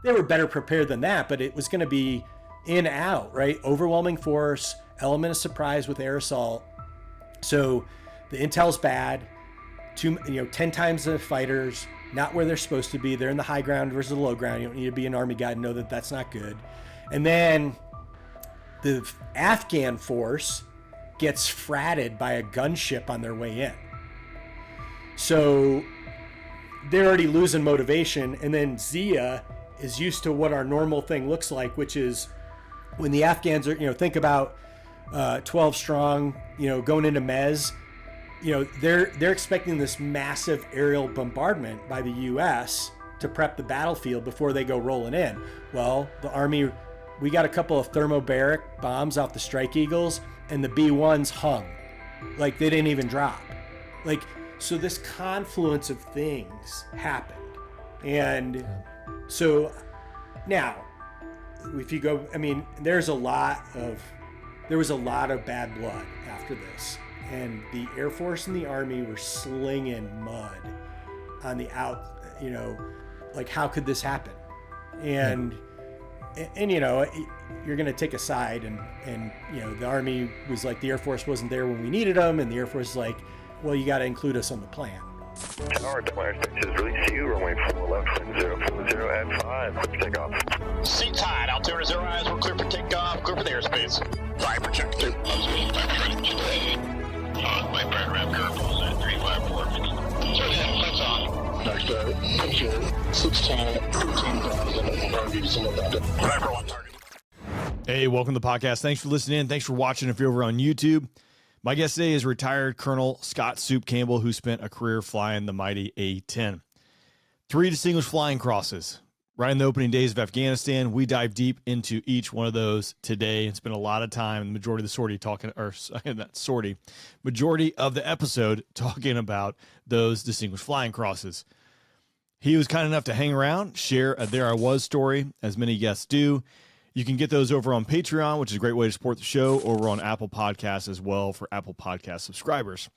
they were better prepared than that, but it was going to be in, out, right? Overwhelming force, element of surprise with air assault. So the intel's bad, 10 times the fighters, not where they're supposed to be. They're in the high ground versus the low ground. You don't need to be an Army guy to know that that's not good. And then the Afghan force gets fratted by a gunship on their way in. So they're already losing motivation. And then Zia is used to what our normal thing looks like, which is when the Afghans are, think about 12 strong, going into Mez, they're expecting this massive aerial bombardment by the U.S. to prep the battlefield before they go rolling in. Well, the Army, we got a couple of thermobaric bombs off the Strike Eagles, and the B-1s hung. Like, they didn't even drop. Like, so this confluence of things happened. And so now, if you go, there was a lot of bad blood after this. And the Air Force and the Army were slinging mud on the out, like, how could this happen? And you're going to take a side and the Army was like, the Air Force wasn't there when we needed them. And the Air Force is like, well, you got to include us on the plan. Tower, Atlanta Station, release you, runway 4 left, 040 at 5, clear for takeoff. Seat tied, Altimeter 0 eyes, we're clear for takeoff, clear for the airspace. Viper check 2. My brand ramp curve was at 354. So yeah, that's on. Next, picture 610, 13,000, Viper 1 target. Hey, welcome to the podcast. Thanks for listening in. Thanks for watching if you're over on YouTube. My guest today is retired Colonel Scott Soup Campbell, who spent a career flying the mighty A-10. 3 distinguished flying crosses. Right in the opening days of Afghanistan, we dive deep into each one of those today and spend a lot of time, the majority of the majority of the episode talking about those distinguished flying crosses. He was kind enough to hang around, share a There I Was story, as many guests do. You can get those over on Patreon, which is a great way to support the show, over on Apple Podcasts as well for Apple Podcast subscribers.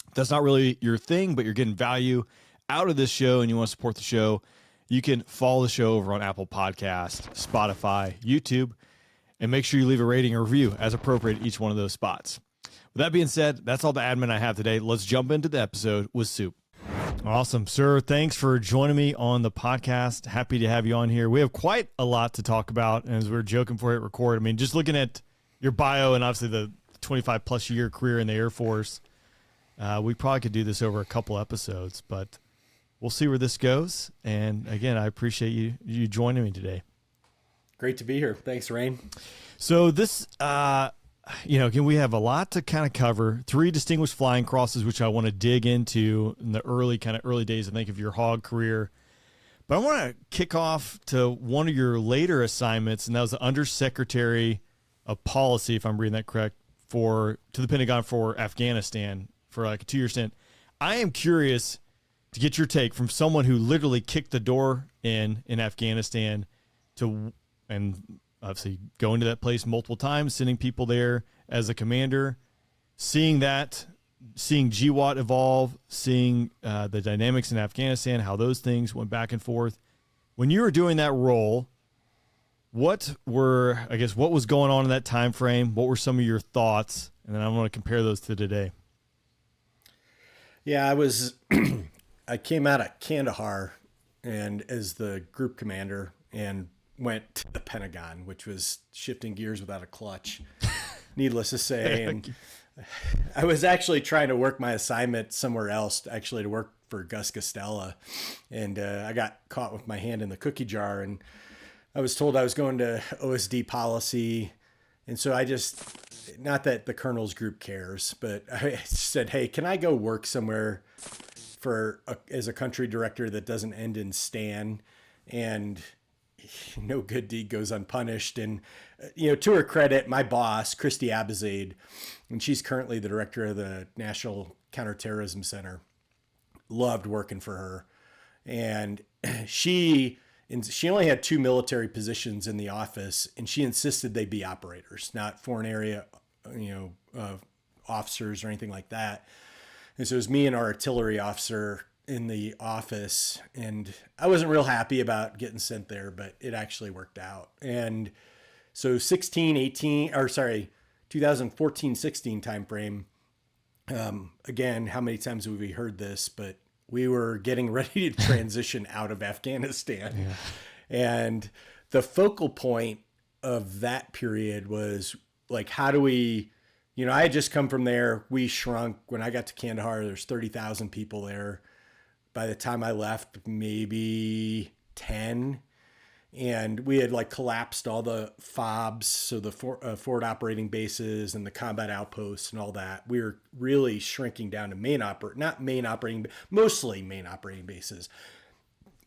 If that's not really your thing, but you're getting value out of this show and you want to support the show, you can follow the show over on Apple Podcasts, Spotify, YouTube, and make sure you leave a rating or review as appropriate at each one of those spots. With that being said, that's all the admin I have today. Let's jump into the episode with Soup. Awesome, sir. Thanks for joining me on the podcast. Happy to have you on here. We have quite a lot to talk about, and as we were joking before we hit record, just looking at your bio and obviously the 25-plus year career in the Air Force, we probably could do this over a couple episodes, but we'll see where this goes. And again, I appreciate you joining me today. Great to be here. Thanks, Rain. So this, again, we have a lot to kind of cover. 3 distinguished flying crosses, which I want to dig into in the early days, I think, of your hog career. But I want to kick off to one of your later assignments, and that was the Undersecretary of Policy, if I'm reading that correct, to the Pentagon for Afghanistan for like a 2-year stint. I am curious to get your take from someone who literally kicked the door in Afghanistan and obviously going to that place multiple times, sending people there as a commander, seeing GWAT evolve, seeing the dynamics in Afghanistan, how those things went back and forth. When you were doing that role, what was going on in that time frame? What were some of your thoughts? And then I want to compare those to today. Yeah, I came out of Kandahar and as the group commander and went to the Pentagon, which was shifting gears without a clutch, needless to say. And I was actually trying to work my assignment somewhere else, to work for Gus Costella. And I got caught with my hand in the cookie jar, and I was told I was going to OSD policy. And so not that the colonel's group cares, but I said, hey, can I go work somewhere as a country director that doesn't end in Stan? And no good deed goes unpunished. And, to her credit, my boss, Christy Abizade, and she's currently the director of the National Counterterrorism Center, loved working for her. And she only had 2 military positions in the office, and she insisted they be operators, not foreign area, officers or anything like that. And so it was me and our artillery officer, in the office, and I wasn't real happy about getting sent there, but it actually worked out. And so 2014-16 timeframe. Again, how many times have we heard this? But we were getting ready to transition out of Afghanistan. Yeah. And the focal point of that period was like, how do we, I had just come from there. We shrunk. When I got to Kandahar, there's 30,000 people there. By the time I left, maybe 10. And we had like collapsed all the FOBs, so the forward operating bases and the combat outposts and all that. We were really shrinking down to mostly main operating bases.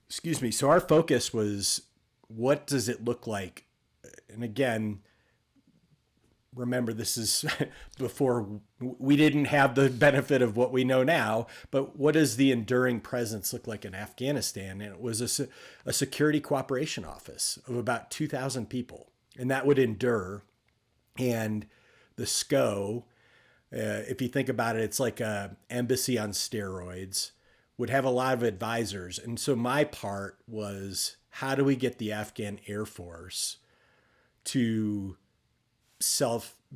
Excuse me. So our focus was, what does it look like? And again, remember, this is before we didn't have the benefit of what we know now, but what does the enduring presence look like in Afghanistan? And it was a security cooperation office of about 2,000 people, and that would endure. And the SCO, if you think about it, it's like a embassy on steroids, would have a lot of advisors. And so my part was, how do we get the Afghan Air Force to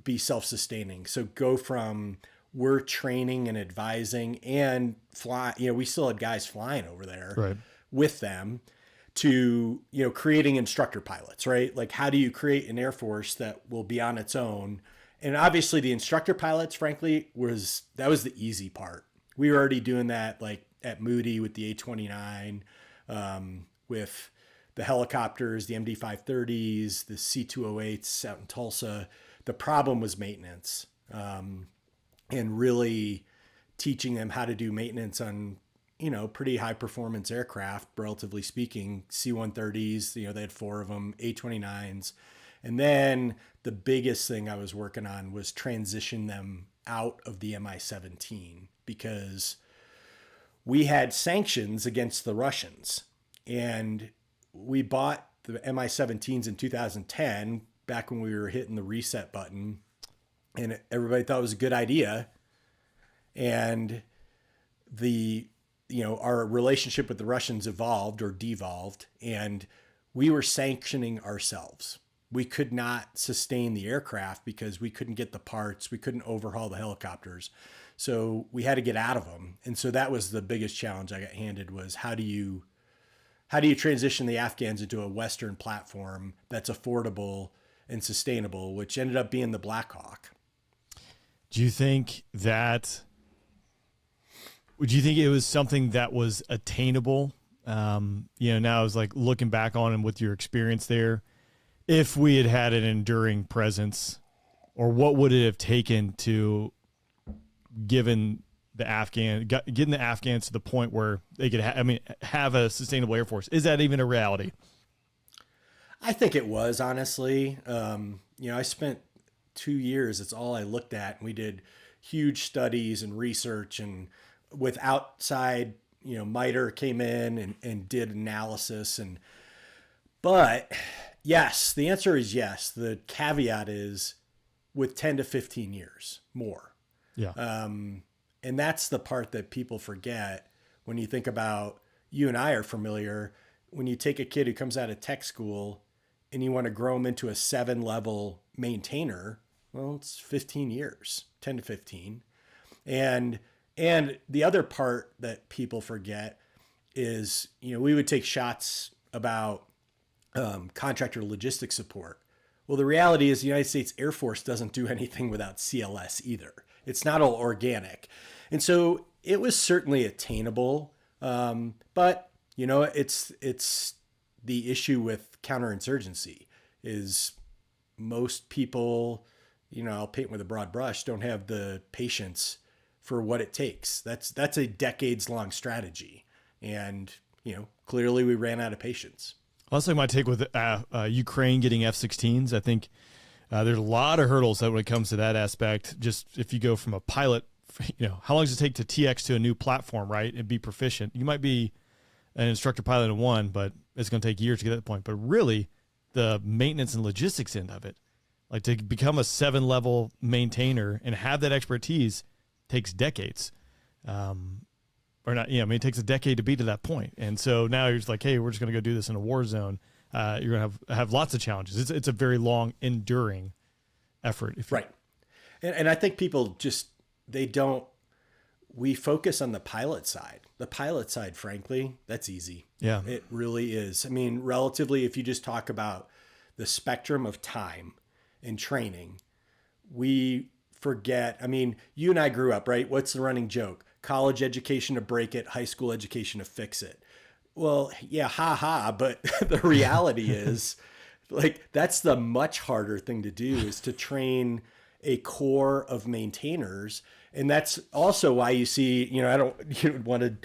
be self-sustaining? So go from, we're training and advising and fly, we still had guys flying over there right. with them, to, creating instructor pilots, right? Like, how do you create an Air Force that will be on its own? And obviously the instructor pilots, frankly, that was the easy part. We were already doing that, like at Moody with the A-29, with the helicopters, the MD-530s, the C-208s out in Tulsa. The problem was maintenance, and really teaching them how to do maintenance on, pretty high performance aircraft, relatively speaking. C-130s, they had 4 of them, A-29s. And then the biggest thing I was working on was transition them out of the Mi-17, because we had sanctions against the Russians, and we bought the Mi-17s in 2010, back when we were hitting the reset button, and everybody thought it was a good idea. And our relationship with the Russians evolved or devolved, and we were sanctioning ourselves. We could not sustain the aircraft because we couldn't get the parts. We couldn't overhaul the helicopters. So we had to get out of them. And so that was the biggest challenge I got handed, was how do you transition the Afghans into a Western platform that's affordable and sustainable, which ended up being the Black Hawk. Do you think it was something that was attainable? Now I was like looking back on and with your experience there, if we had had an enduring presence, or what would it have taken to getting the Afghans to the point where they could have a sustainable Air Force? Is that even a reality? I think it was, honestly. I spent 2 years. It's all I looked at. And we did huge studies and research, and with outside, MITRE came in and did analysis. But yes, the answer is yes. The caveat is with 10 to 15 years more. Yeah. And that's the part that people forget when you think about, you and I are familiar, when you take a kid who comes out of tech school and you want to grow them into a 7-level maintainer, well, it's 15 years, 10 to 15. And the other part that people forget is, we would take shots about contractor logistics support. Well, the reality is the United States Air Force doesn't do anything without CLS either. It's not all organic. And so it was certainly attainable. But, it's the issue with counterinsurgency is most people, I'll paint with a broad brush, don't have the patience for what it takes. That's a decades-long strategy. And, clearly we ran out of patience. Well, that's like my take with Ukraine getting F-16s. I think there's a lot of hurdles that when it comes to that aspect. Just if you go from a pilot, how long does it take to TX to a new platform, right, and be proficient? You might be an instructor pilot in one, but it's going to take years to get to that point. But really, the maintenance and logistics end of it, like to become a 7-level maintainer and have that expertise, takes decades. Are or not, I mean, it takes a decade to be to that point. And so now you're just like, hey, we're just going to go do this in a war zone. You're going to have lots of challenges. It's a very long, enduring effort. Right. And I think people we focus on the pilot side. The pilot side, frankly, that's easy. Yeah. It really is. I mean, relatively, if you just talk about the spectrum of time and training, we forget. I mean, you and I grew up, right? What's the running joke? College education to break it, high school education to fix it. Well, yeah, but the reality is, like, that's the much harder thing to do, is to train a core of maintainers. And that's also why you see, you don't want to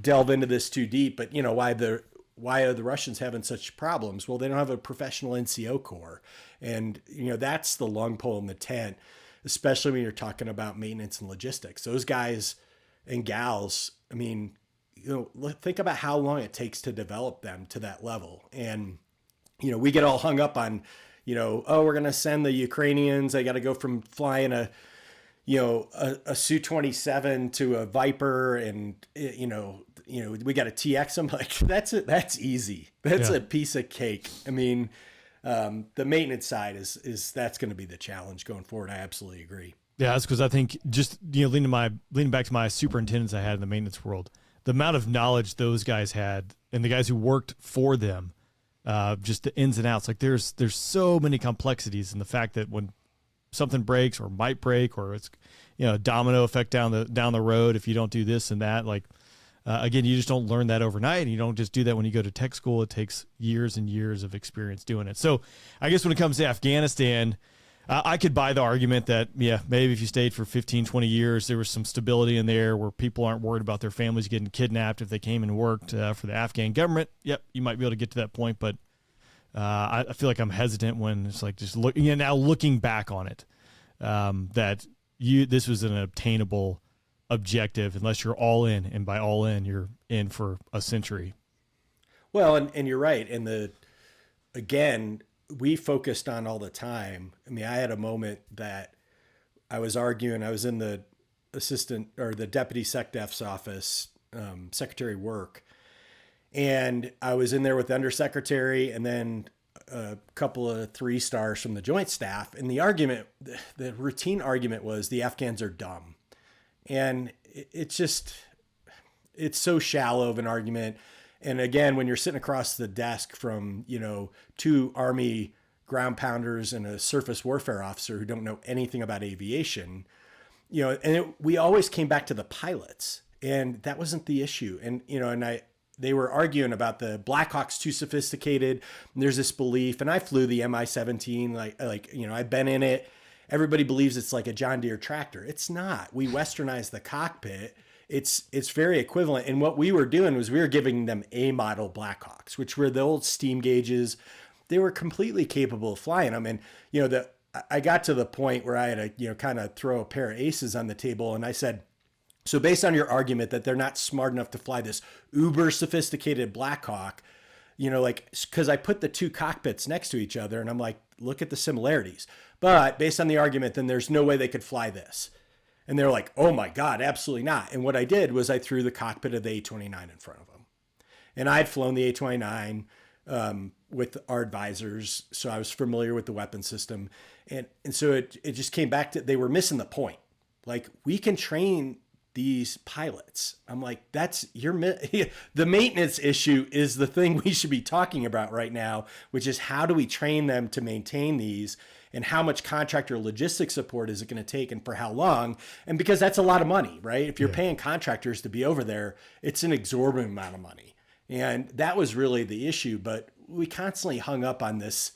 delve into this too deep, but why are the Russians having such problems? Well, they don't have a professional NCO corps. And, that's the long pole in the tent, especially when you're talking about maintenance and logistics. Those guys and gals, I mean, think about how long it takes to develop them to that level. And, we get all hung up on, we're going to send the Ukrainians. They got to go from flying a Su-27 to a Viper, and we got to TX them. Like, that's easy. That's a piece of cake. I mean, the maintenance side is that's going to be the challenge going forward. I absolutely agree. Yeah, that's because I think just leaning back to my superintendents I had in the maintenance world, the amount of knowledge those guys had, and the guys who worked for them, just the ins and outs. Like, there's so many complexities in the fact that when something breaks or might break, or it's a domino effect down the road if you don't do this and that. Like, again, you just don't learn that overnight, and you don't just do that when you go to tech school. It takes years and years of experience doing it. So I guess when it comes to Afghanistan, I could buy the argument that, maybe if you stayed for 15, 20 years, there was some stability in there where people aren't worried about their families getting kidnapped if they came and worked for the Afghan government. Yep, you might be able to get to that point, but I feel like I'm hesitant when it's like just now looking back on it, that this was an obtainable objective unless you're all in, and by all in, you're in for a century. Well, and you're right. And again, we focused on all the time. I mean, I had a moment that I was arguing. I was in the assistant or the deputy SecDef's office, secretary work. And I was in there with the undersecretary and then a couple of 3-stars from the joint staff. And the routine argument was the Afghans are dumb. And it's so shallow of an argument. And again, when you're sitting across the desk from, 2 Army ground pounders and a surface warfare officer who don't know anything about aviation, we always came back to the pilots, and that wasn't the issue. And, they were arguing about the Black Hawk's too sophisticated. And there's this belief, and I flew the Mi-17, I've been in it. Everybody believes it's like a John Deere tractor. It's not. We westernized the cockpit. It's very equivalent. And what we were doing was we were giving them A-model Blackhawks, which were the old steam gauges. They were completely capable of flying them. And, I got to the point where I had to, kind of throw a pair of aces on the table. And I said, so based on your argument that they're not smart enough to fly this uber sophisticated Blackhawk, because I put the 2 cockpits next to each other and I'm like, look at the similarities. But based on the argument, then there's no way they could fly this. And they're like, oh my God, absolutely not. And what I did was I threw the cockpit of the A-29 in front of them. And I'd flown the A-29 with our advisors, so I was familiar with the weapon system. And so it just came back to, they were missing the point. Like, we can train these pilots. I'm like, the maintenance issue is the thing we should be talking about right now, which is how do we train them to maintain these, and how much contractor logistics support is it going to take, and for how long? And because that's a lot of money, right? If you're paying contractors to be over there, it's an exorbitant amount of money. And that was really the issue. But we constantly hung up on this,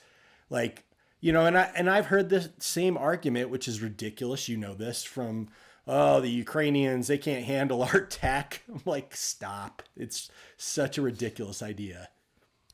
like, and I've heard the same argument, which is ridiculous. This from, the Ukrainians, they can't handle our tech. I'm like, stop. It's such a ridiculous idea.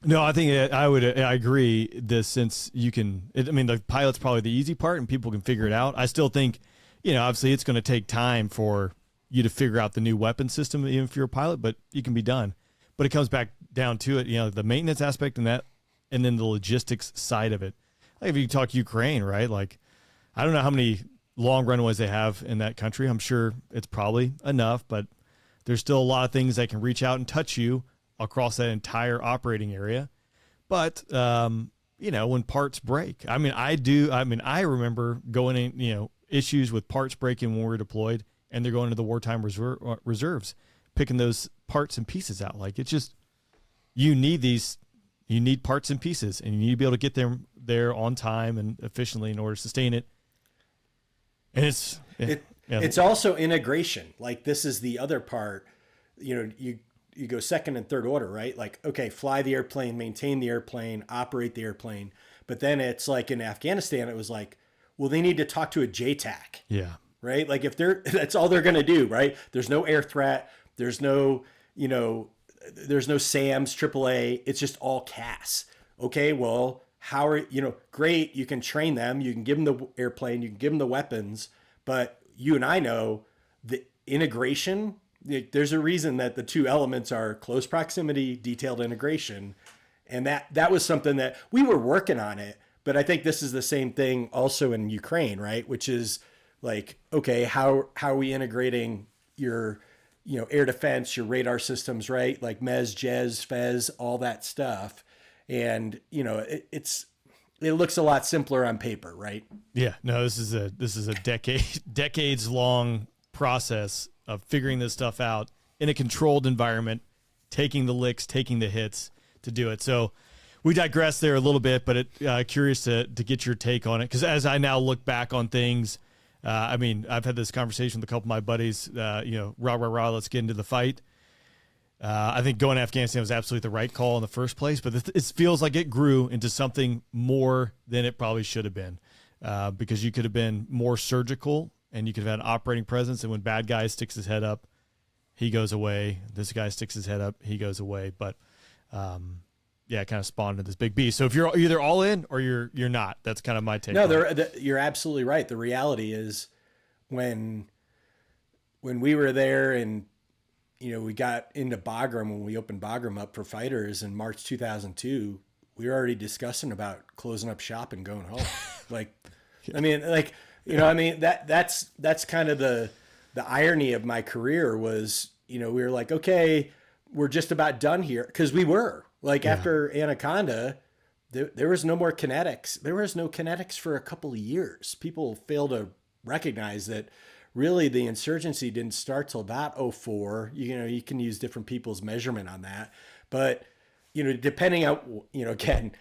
No, I think I agree this, since the pilot's probably the easy part and people can figure it out. I still think, obviously it's going to take time for you to figure out the new weapon system, even if you're a pilot, but you can be done. But it comes back down to it, the maintenance aspect and then the logistics side of it. Like, if you talk Ukraine, right? Like, I don't know how many long runways they have in that country. I'm sure it's probably enough, but There's still a lot of things that can reach out and touch you across that entire operating area. But, when parts break, I remember going in, issues with parts breaking when we were deployed, and they're going to the wartime reserves, picking those parts and pieces out. Like, it's just, you need parts and pieces, and you need to be able to get them there on time and efficiently in order to sustain it. And it's also integration. Like, this is the other part, you go second and third order, right? Like, okay, fly the airplane, maintain the airplane, operate the airplane. But then it's like in Afghanistan, it was like, well, they need to talk to a JTAC. Yeah. Right. Like, that's all they're going to do. Right. There's no air threat. There's no, there's no SAMs, AAA. It's just all CAS. Okay. Well, how are, great. You can train them. You can give them the airplane. You can give them the weapons. But you and I know the integration, there's a reason that the two elements are close proximity, detailed integration. And that was something that we were working on it. But I think this is the same thing also in Ukraine, right? Which is like, okay, how are we integrating your, air defense, your radar systems, right? Like MES, JES, FES, all that stuff. And, it looks a lot simpler on paper, right? Yeah, no, this is a decades long process of figuring this stuff out in a controlled environment, taking the licks, taking the hits to do it. So we digress there a little bit, but curious to get your take on it. Because as I now look back on things, I've had this conversation with a couple of my buddies, rah, let's get into the fight. I think going to Afghanistan was absolutely the right call in the first place, but it feels like it grew into something more than it probably should have been, because you could have been more surgical and you could have had an operating presence. And when bad guy sticks his head up, he goes away. This guy sticks his head up, he goes away. But it kind of spawned into this big beast. So if you're either all in or you're not, that's kind of my take. No, you're absolutely right. The reality is when we were there and, we got into Bagram, when we opened Bagram up for fighters in March 2002, we were already discussing about closing up shop and going home. That's kind of the irony of my career was, we were like, okay, we're just about done here. Cause we were after Anaconda, there was no more kinetics. There was no kinetics for a couple of years. People fail to recognize that really the insurgency didn't start till about 2004. You can use different people's measurement on that, but depending on, again,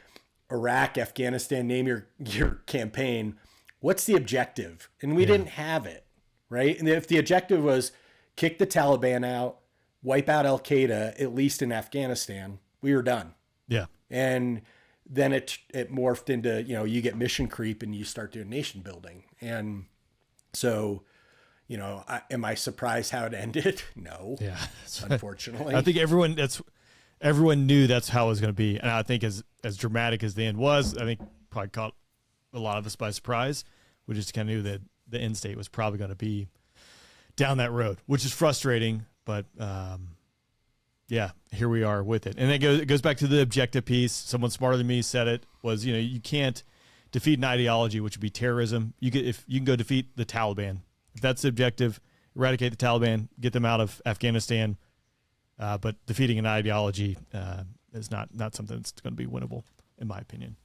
Iraq, Afghanistan, name your campaign, what's the objective? And we didn't have it, right? And if the objective was kick the Taliban out, wipe out Al-Qaeda, at least in Afghanistan, we were done. Yeah. And then it morphed into, you get mission creep and you start doing nation building. And so, am I surprised how it ended? No. Yeah. Unfortunately. I think everyone knew that's how it was going to be. And I think as dramatic as the end was, I think probably caught a lot of us by surprise. We just kind of knew that the end state was probably going to be down that road, which is frustrating, but here we are with it. And it goes back to the objective piece. Someone smarter than me said it was, you can't defeat an ideology, which would be terrorism. You can go defeat the Taliban. If that's the objective, eradicate the Taliban, get them out of Afghanistan. But defeating an ideology is not something that's going to be winnable, in my opinion.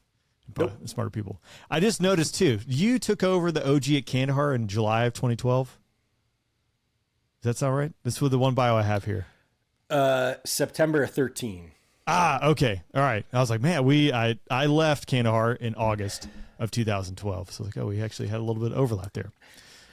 Nope. Smarter people. I just noticed too, you took over the OG at Kandahar in July of 2012. Does that sound right? This was the one bio I have here. September 13. Okay. All right. I was like, man, I left Kandahar in August of 2012. So I was like, we actually had a little bit of overlap there.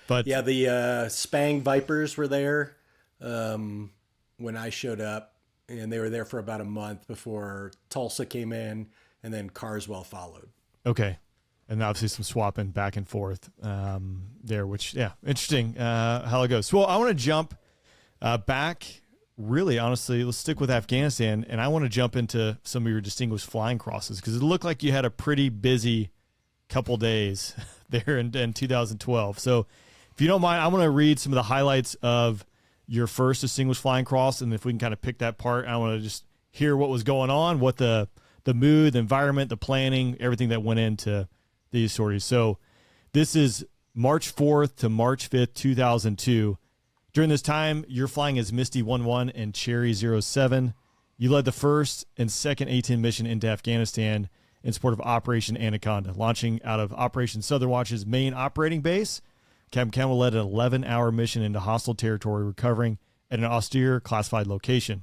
But yeah, the Spang Vipers were there when I showed up, and they were there for about a month before Tulsa came in, and then Carswell followed. Okay. And obviously some swapping back and forth there, which, interesting how it goes. Well, I want to jump back. Really, honestly, let's stick with Afghanistan, and I want to jump into some of your distinguished flying crosses because it looked like you had a pretty busy couple days there in 2012. So if you don't mind, I want to read some of the highlights of your first distinguished flying cross, and if we can kind of pick that part, I want to just hear what was going on, what the mood, the environment, the planning, everything that went into these sorties. So this is March 4th to March 5th, 2002. During this time, you're flying as Misty 11 and Cherry 07. You led the first and second A-10 mission into Afghanistan in support of Operation Anaconda, launching out of Operation Southern Watch's main operating base. Captain Campbell led an 11-hour mission into hostile territory, recovering at an austere classified location.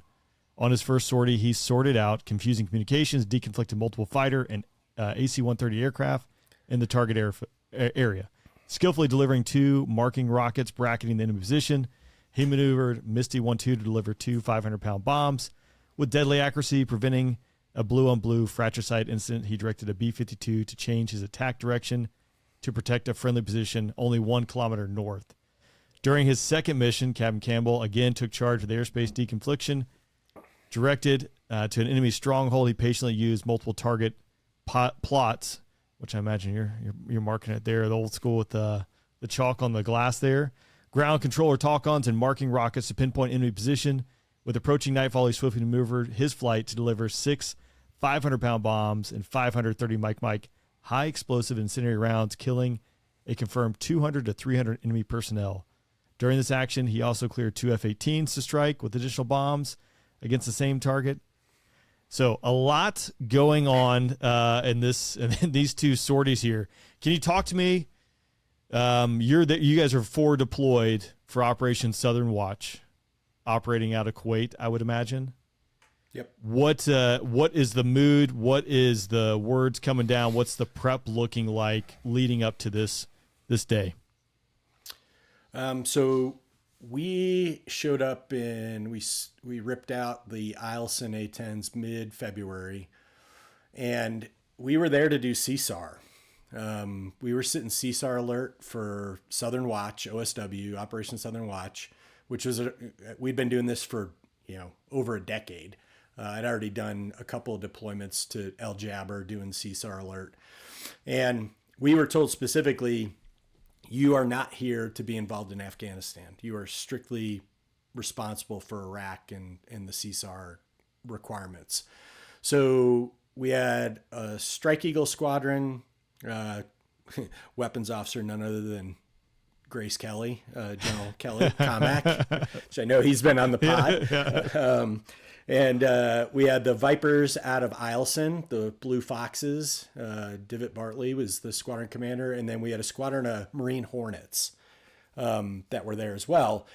On his first sortie, he sorted out confusing communications, deconflicted multiple fighter and AC-130 aircraft in the target area, skillfully delivering 2 marking rockets bracketing the enemy position. He maneuvered Misty 12 to deliver 2 500-pound bombs with deadly accuracy, preventing a blue-on-blue fratricide incident. He directed a B-52 to change his attack direction to protect a friendly position only 1 kilometer north. During his second mission, Captain Campbell again took charge of the airspace deconfliction. Directed to an enemy stronghold, he patiently used multiple target plots, which I imagine you're marking it there, the old school with the chalk on the glass there. Ground controller talk-ons and marking rockets to pinpoint enemy position. With approaching nightfall, he swiftly maneuvered his flight to deliver 6 500-pound bombs and 530 Mike high explosive incendiary rounds, killing a confirmed 200 to 300 enemy personnel. During this action, he also cleared 2 F-18s to strike with additional bombs against the same target. So a lot going on in these 2 sorties here. Can you talk to me? You guys are forward deployed for Operation Southern Watch, operating out of Kuwait, I would imagine. Yep. What is the mood? What is the words coming down? What's the prep looking like leading up to this day? So we showed up we ripped out the Eielson A-10s mid-February, and we were there to do CSAR. We were sitting CSAR alert for Southern Watch, OSW, Operation Southern Watch, which was we'd been doing this for over a decade. I'd already done a couple of deployments to El Jabber doing CSAR alert. And we were told specifically, you are not here to be involved in Afghanistan. You are strictly responsible for Iraq and the CSAR requirements. So we had a Strike Eagle squadron, weapons officer, none other than Grace Kelly, General Kelly Comac, which I know he's been on the pod. Yeah. And we had the Vipers out of Eielson, the Blue Foxes. Divot Bartley was the squadron commander. And then we had a squadron of Marine Hornets that were there as well.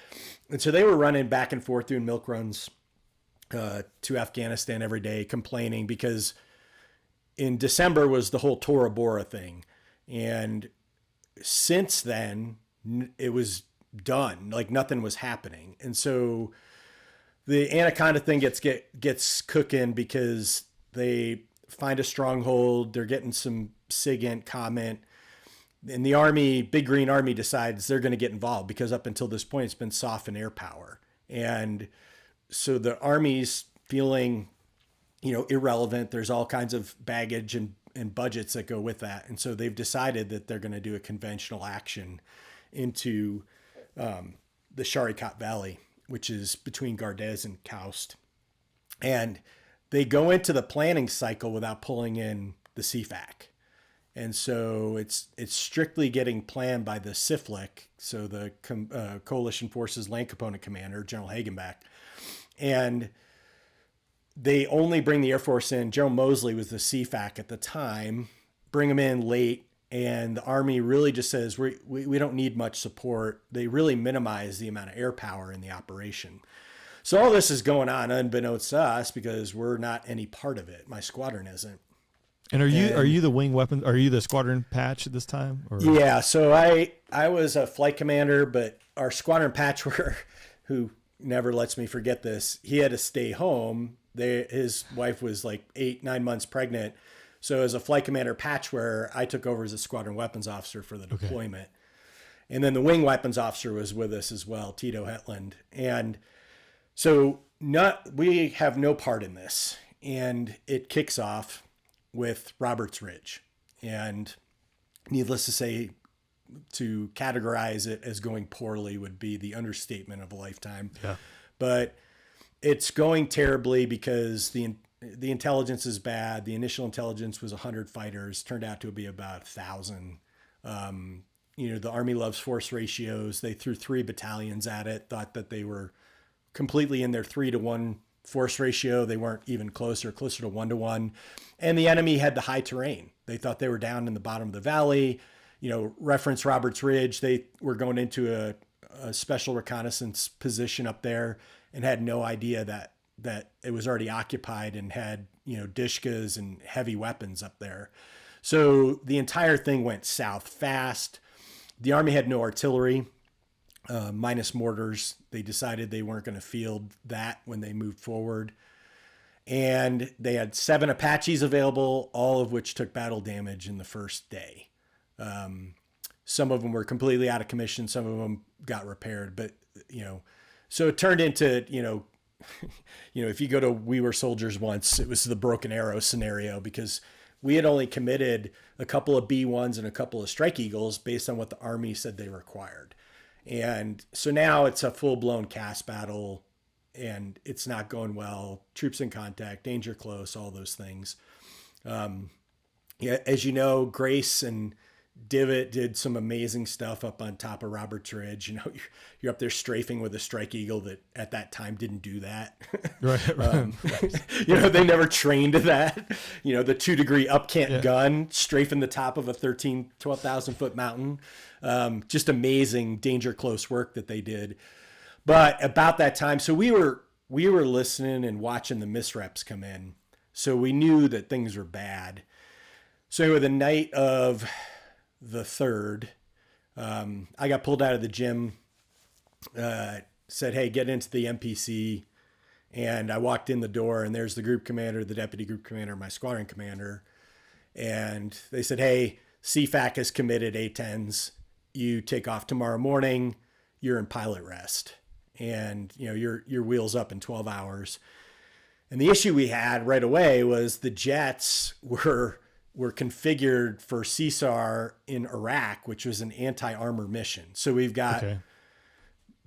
And so they were running back and forth doing milk runs to Afghanistan every day, complaining because in December was the whole Tora Bora thing. And since then, it was done. Like nothing was happening. And so the Anaconda thing gets cooking because they find a stronghold. They're getting some SIGINT comment. And the Army, Big Green Army, decides they're going to get involved because up until this point, it's been soft and air power. And so the Army's feeling, irrelevant. There's all kinds of baggage and budgets that go with that. And so they've decided that they're going to do a conventional action into the Sharikot Valley, which is between Gardez and Kaust. And they go into the planning cycle without pulling in the CFAC. And so it's strictly getting planned by the CIFLIC, so the Coalition Forces Land Component Commander, General Hagenbeck. And they only bring the Air Force in. General Mosley was the CFAC at the time, bring him in late. And the Army really just says, we don't need much support. They really minimize the amount of air power in the operation. So all this is going on unbeknownst to us because we're not any part of it. My squadron isn't. And are you the wing weapon? Are you the squadron patch at this time? Or? Yeah. So I was a flight commander, but our squadron patchwork, who never lets me forget this, he had to stay home. His wife was like 8-9 months pregnant. So as a flight commander patchwear, I took over as a squadron weapons officer for the deployment. And then the wing weapons officer was with us as well, Tito Hetland. And so we have no part in this. And it kicks off with Roberts Ridge. And needless to say, to categorize it as going poorly would be the understatement of a lifetime. Yeah. But it's going terribly because the intelligence is bad. The initial intelligence was 100 fighters, turned out to be about 1,000. the Army loves force ratios. They threw 3 battalions at it, thought that they were completely in their 3-to-1 force ratio. They weren't even closer to 1-to-1. And the enemy had the high terrain. They thought they were down in the bottom of the valley. Reference Roberts Ridge. They were going into a special reconnaissance position up there and had no idea that it was already occupied and had, Dishkas and heavy weapons up there. So the entire thing went south fast. The Army had no artillery, minus mortars. They decided they weren't going to field that when they moved forward. And they had 7 Apaches available, all of which took battle damage in the first day. Some of them were completely out of commission. Some of them got repaired, but, so it turned into, if you go to We Were Soldiers Once, it was the broken arrow scenario, because we had only committed a couple of B-1s and a couple of Strike Eagles based on what the Army said they required. And so now it's a full-blown cast battle, and it's not going well. Troops in contact, danger close, all those things. As you know, Grace and Divot did some amazing stuff up on top of Roberts Ridge. You're up there strafing with a Strike Eagle that at that time didn't do that. Right. They never trained to that. The 2-degree upcant gun strafing the top of a 12,000 foot mountain. Just amazing danger close work that they did. But about that time, so we were listening and watching the misreps come in. So we knew that things were bad. So anyway, the night of the 3rd, I got pulled out of the gym, said, hey, get into the MPC. And I walked in the door, and there's the group commander, the deputy group commander, my squadron commander. And they said, hey, CFAC has committed A-10s. You take off tomorrow morning. You're in pilot rest. And, your wheels up in 12 hours. And the issue we had right away was the jets were configured for CSAR in Iraq, which was an anti-armor mission. So we've got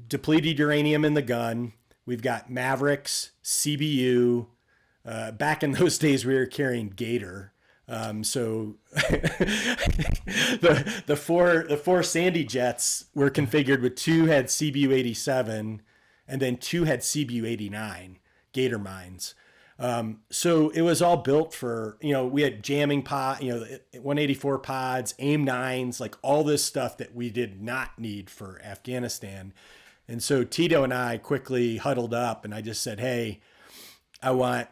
depleted uranium in the gun. We've got Mavericks, CBU. Back in those days, we were carrying Gator. So the four Sandy jets were configured with 2 had CBU-87 and then 2 had CBU-89 Gator mines. So it was all built for, we had jamming pod, 184 pods, AIM-9s, like all this stuff that we did not need for Afghanistan. And so Tito and I quickly huddled up, and I just said, hey, I want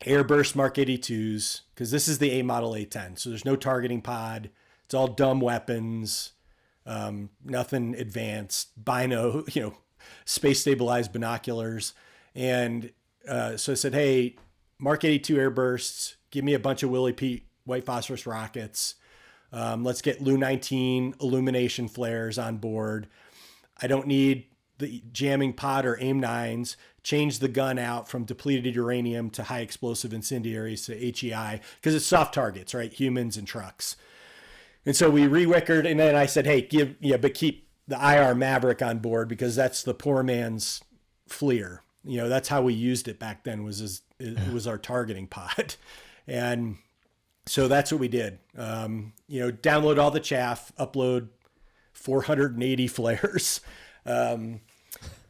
airburst Mark 82s, because this is the A model A-10. So there's no targeting pod. It's all dumb weapons, nothing advanced, bino, space stabilized binoculars. And so I said, hey, Mark 82 airbursts, give me a bunch of Willie Pete white phosphorus rockets. Let's get Lu-19 illumination flares on board. I don't need the jamming pod or AIM-9s. Change the gun out from depleted uranium to high explosive incendiaries to HEI, because it's soft targets, right? Humans and trucks. And so we rewickered, and then I said, hey, but keep the IR Maverick on board, because that's the poor man's FLIR. That's how we used it back then, it was our targeting pod. And so that's what we did. Download all the chaff, upload 480 flares. All the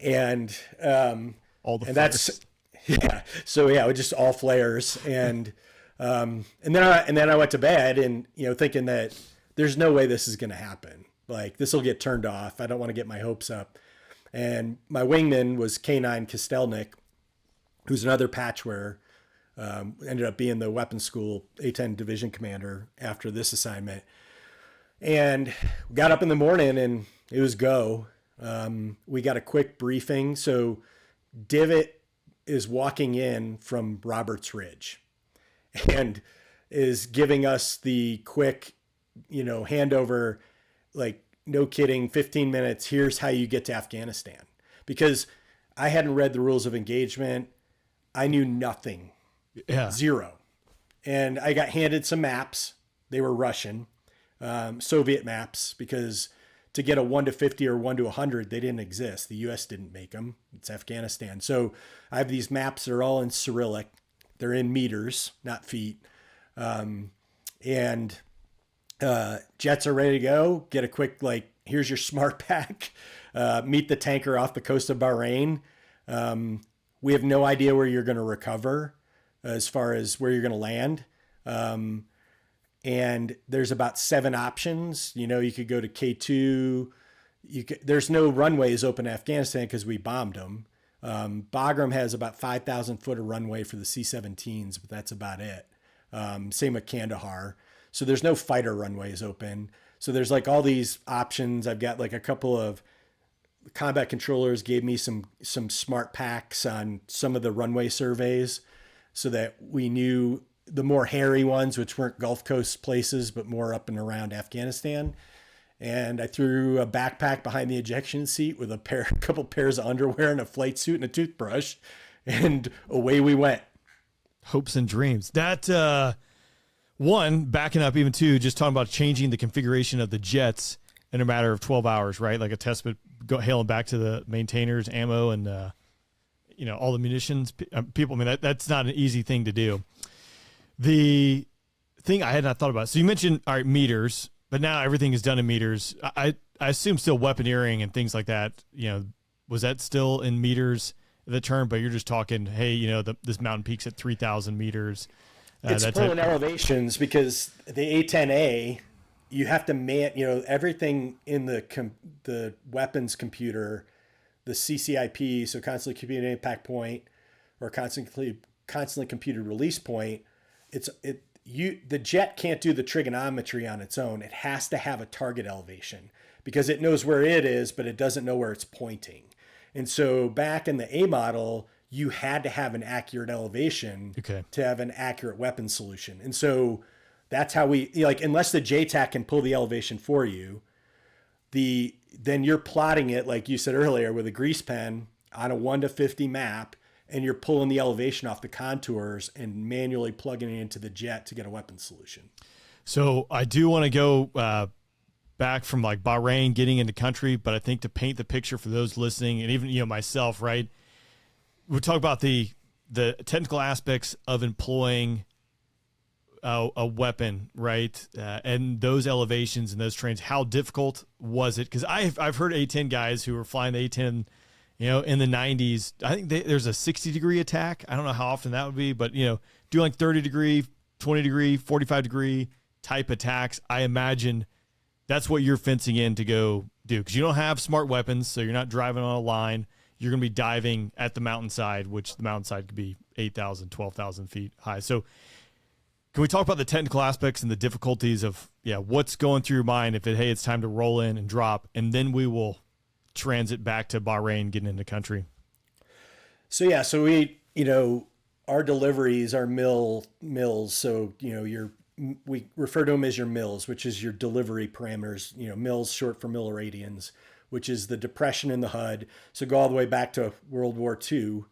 and flares. That's, So it was just all flares. And then I went to bed and, thinking that there's no way this is going to happen. Like, this will get turned off. I don't want to get my hopes up. And my wingman was K9 Kostelnik, who's another patch wearer, ended up being the weapons school A-10 division commander after this assignment. And got up in the morning and it was go. We got a quick briefing. So Divot is walking in from Roberts Ridge and is giving us the quick, handover, like, no kidding, 15 minutes. Here's how you get to Afghanistan. Because I hadn't read the rules of engagement. I knew nothing. Yeah. Zero. And I got handed some maps. They were Russian, Soviet maps, because to get a 1 to 50 or 1 to 100, they didn't exist. The U.S. didn't make them. It's Afghanistan. So I have these maps. They're all in Cyrillic. They're in meters, not feet. And Jets are ready to go. Get a quick, like, here's your smart pack. Meet the tanker off the coast of Bahrain. We have no idea where you're going to recover as far as where you're going to land. And there's about 7 options. You know, you could go to K2. There's no runways open in Afghanistan because we bombed them. Bagram has about 5,000 foot of runway for the C-17s, but that's about it. Same with Kandahar. So there's no fighter runways open. So there's like all these options. I've got like a couple of combat controllers gave me some smart packs on some of the runway surveys so that we knew the more hairy ones, which weren't Gulf Coast places, but more up and around Afghanistan. And I threw a backpack behind the ejection seat with a couple pairs of underwear and a flight suit and a toothbrush, and away we went. Hopes and dreams. That one, backing up even two, just talking about changing the configuration of the jets in a matter of 12 hours, right? Like a test, but hailing back to the maintainers, ammo, and all the munitions people. I mean, that's not an easy thing to do. The thing I had not thought about. So you mentioned, all right, meters, but now everything is done in meters. I assume still weaponeering and things like that. Was that still in meters the term? But you're just talking, hey, this mountain peak's at 3,000 meters. It's pulling elevations because the A-10A, you have to everything in the weapons computer, the CCIP, so constantly computed impact point, or constantly computed release point. The jet can't do the trigonometry on its own. It has to have a target elevation because it knows where it is, but it doesn't know where it's pointing. And so back in the A model, you had to have an accurate elevation to have an accurate weapon solution. And so that's how unless the JTAC can pull the elevation for you, then you're plotting it, like you said earlier, with a grease pen on a 1 to 50 map, and you're pulling the elevation off the contours and manually plugging it into the jet to get a weapon solution. So I do want to go back from like Bahrain getting into country, but I think to paint the picture for those listening, and even myself, right? We talk about the technical aspects of employing a weapon, right? And those elevations and those trains. How difficult was it? Because I've heard A-10 guys who were flying the A-10, in the 90s. I think there's a 60-degree attack. I don't know how often that would be, but do like 30-degree, 20-degree, 45-degree type attacks. I imagine that's what you're fencing in to go do, because you don't have smart weapons, so you're not driving on a line. You're going to be diving at the mountainside, which the mountainside could be 8,000, 12,000 feet high. So can we talk about the technical aspects and the difficulties of what's going through your mind if it's time to roll in and drop, and then we will transit back to Bahrain, getting into country. So we, our deliveries are mills. So, we refer to them as your mills, which is your delivery parameters, mills short for milliradians, which is the depression in the HUD. So go all the way back to World War II,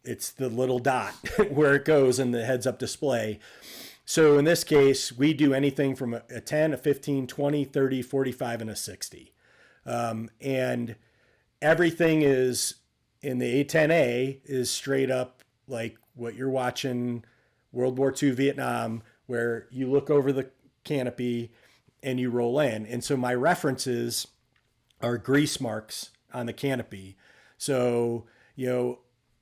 it's the little dot where it goes in the heads up display. So in this case, we do anything from a 10, a 15, 20, 30, 45, and a 60. And everything is in the A-10A is straight up like what you're watching World War II Vietnam, where you look over the canopy and you roll in. And so my references are grease marks on the canopy. So,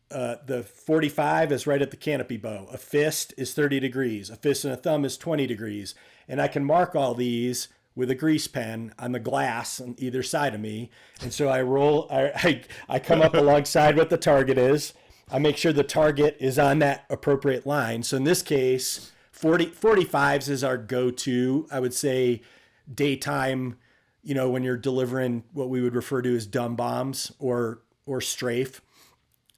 the 45 is right at the canopy bow. A fist is 30 degrees. A fist and a thumb is 20 degrees. And I can mark all these with a grease pen on the glass on either side of me. And so I roll, I come up alongside what the target is. I make sure the target is on that appropriate line. So in this case, 45s is our go-to, I would say, daytime, when you're delivering what we would refer to as dumb bombs or strafe.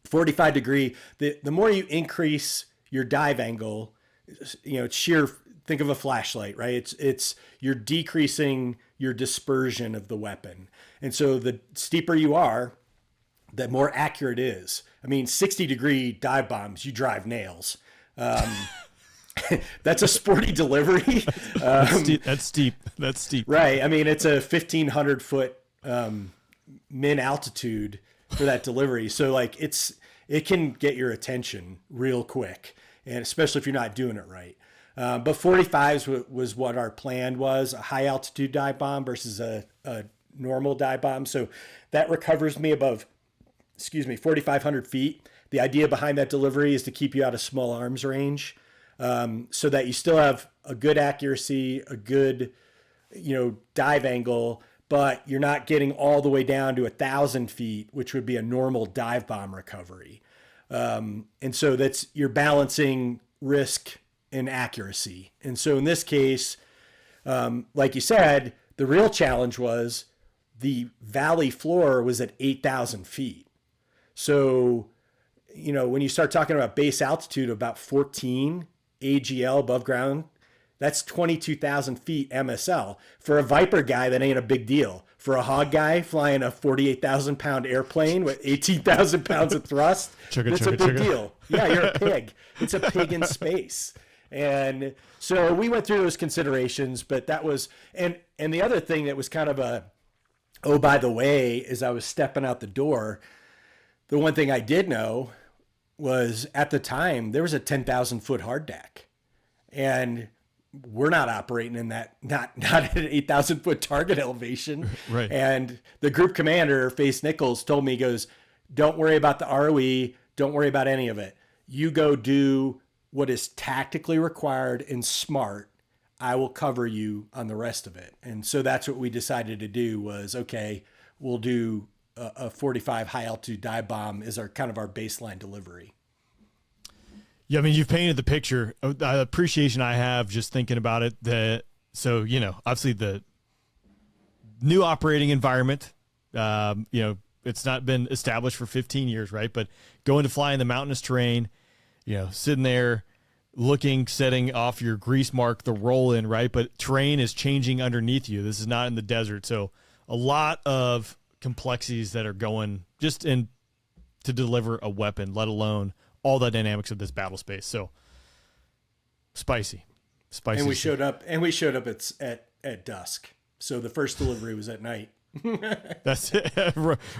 45 degree, the more you increase your dive angle, it's sheer, think of a flashlight, right? It's you're decreasing your dispersion of the weapon. And so the steeper you are, the more accurate it is. I mean, 60-degree dive bombs, you drive nails. That's a sporty delivery. That's steep. Right. I mean, it's a 1,500 foot min altitude for that delivery. So it can get your attention real quick, and especially if you're not doing it right. But 45s was what our plan was, a high altitude dive bomb versus a normal dive bomb. So that recovers me above, 4,500 feet. The idea behind that delivery is to keep you out of small arms range, so that you still have a good accuracy, a good, dive angle, but you're not getting all the way down to 1,000 feet, which would be a normal dive bomb recovery. And so you're balancing risk and accuracy. And so in this case, like you said, the real challenge was the valley floor was at 8,000 feet. So, when you start talking about base altitude of about 14 AGL above ground, that's 22,000 feet MSL. For a Viper guy, that ain't a big deal. For a Hog guy flying a 48,000 pound airplane with 18,000 pounds of thrust, it's a big deal. Yeah, you're a pig. It's a pig in space. And so we went through those considerations, but that was, and the other thing that was kind of oh, by the way, as I was stepping out the door, the one thing I did know was at the time there was a 10,000 foot hard deck, and we're not operating in that, not at an 8,000 foot target elevation. Right. And the group commander, Face Nichols, told me, he goes, don't worry about the ROE. Don't worry about any of it. You go do what is tactically required and smart. I will cover you on the rest of it. And so that's what we decided to do was, okay, we'll do a 45 high altitude dive bomb is our kind of our baseline delivery. Yeah, I mean, you've painted the picture. The appreciation I have just thinking about it. So, obviously the new operating environment, it's not been established for 15 years, right? But going to fly in the mountainous terrain, sitting there looking, setting off your grease mark, the roll in, right? But terrain is changing underneath you. This is not in the desert. So a lot of complexities that are going just in to deliver a weapon, let alone all the dynamics of this battle space. So spicy. And we showed up at dusk. So the first delivery was at night. That's it.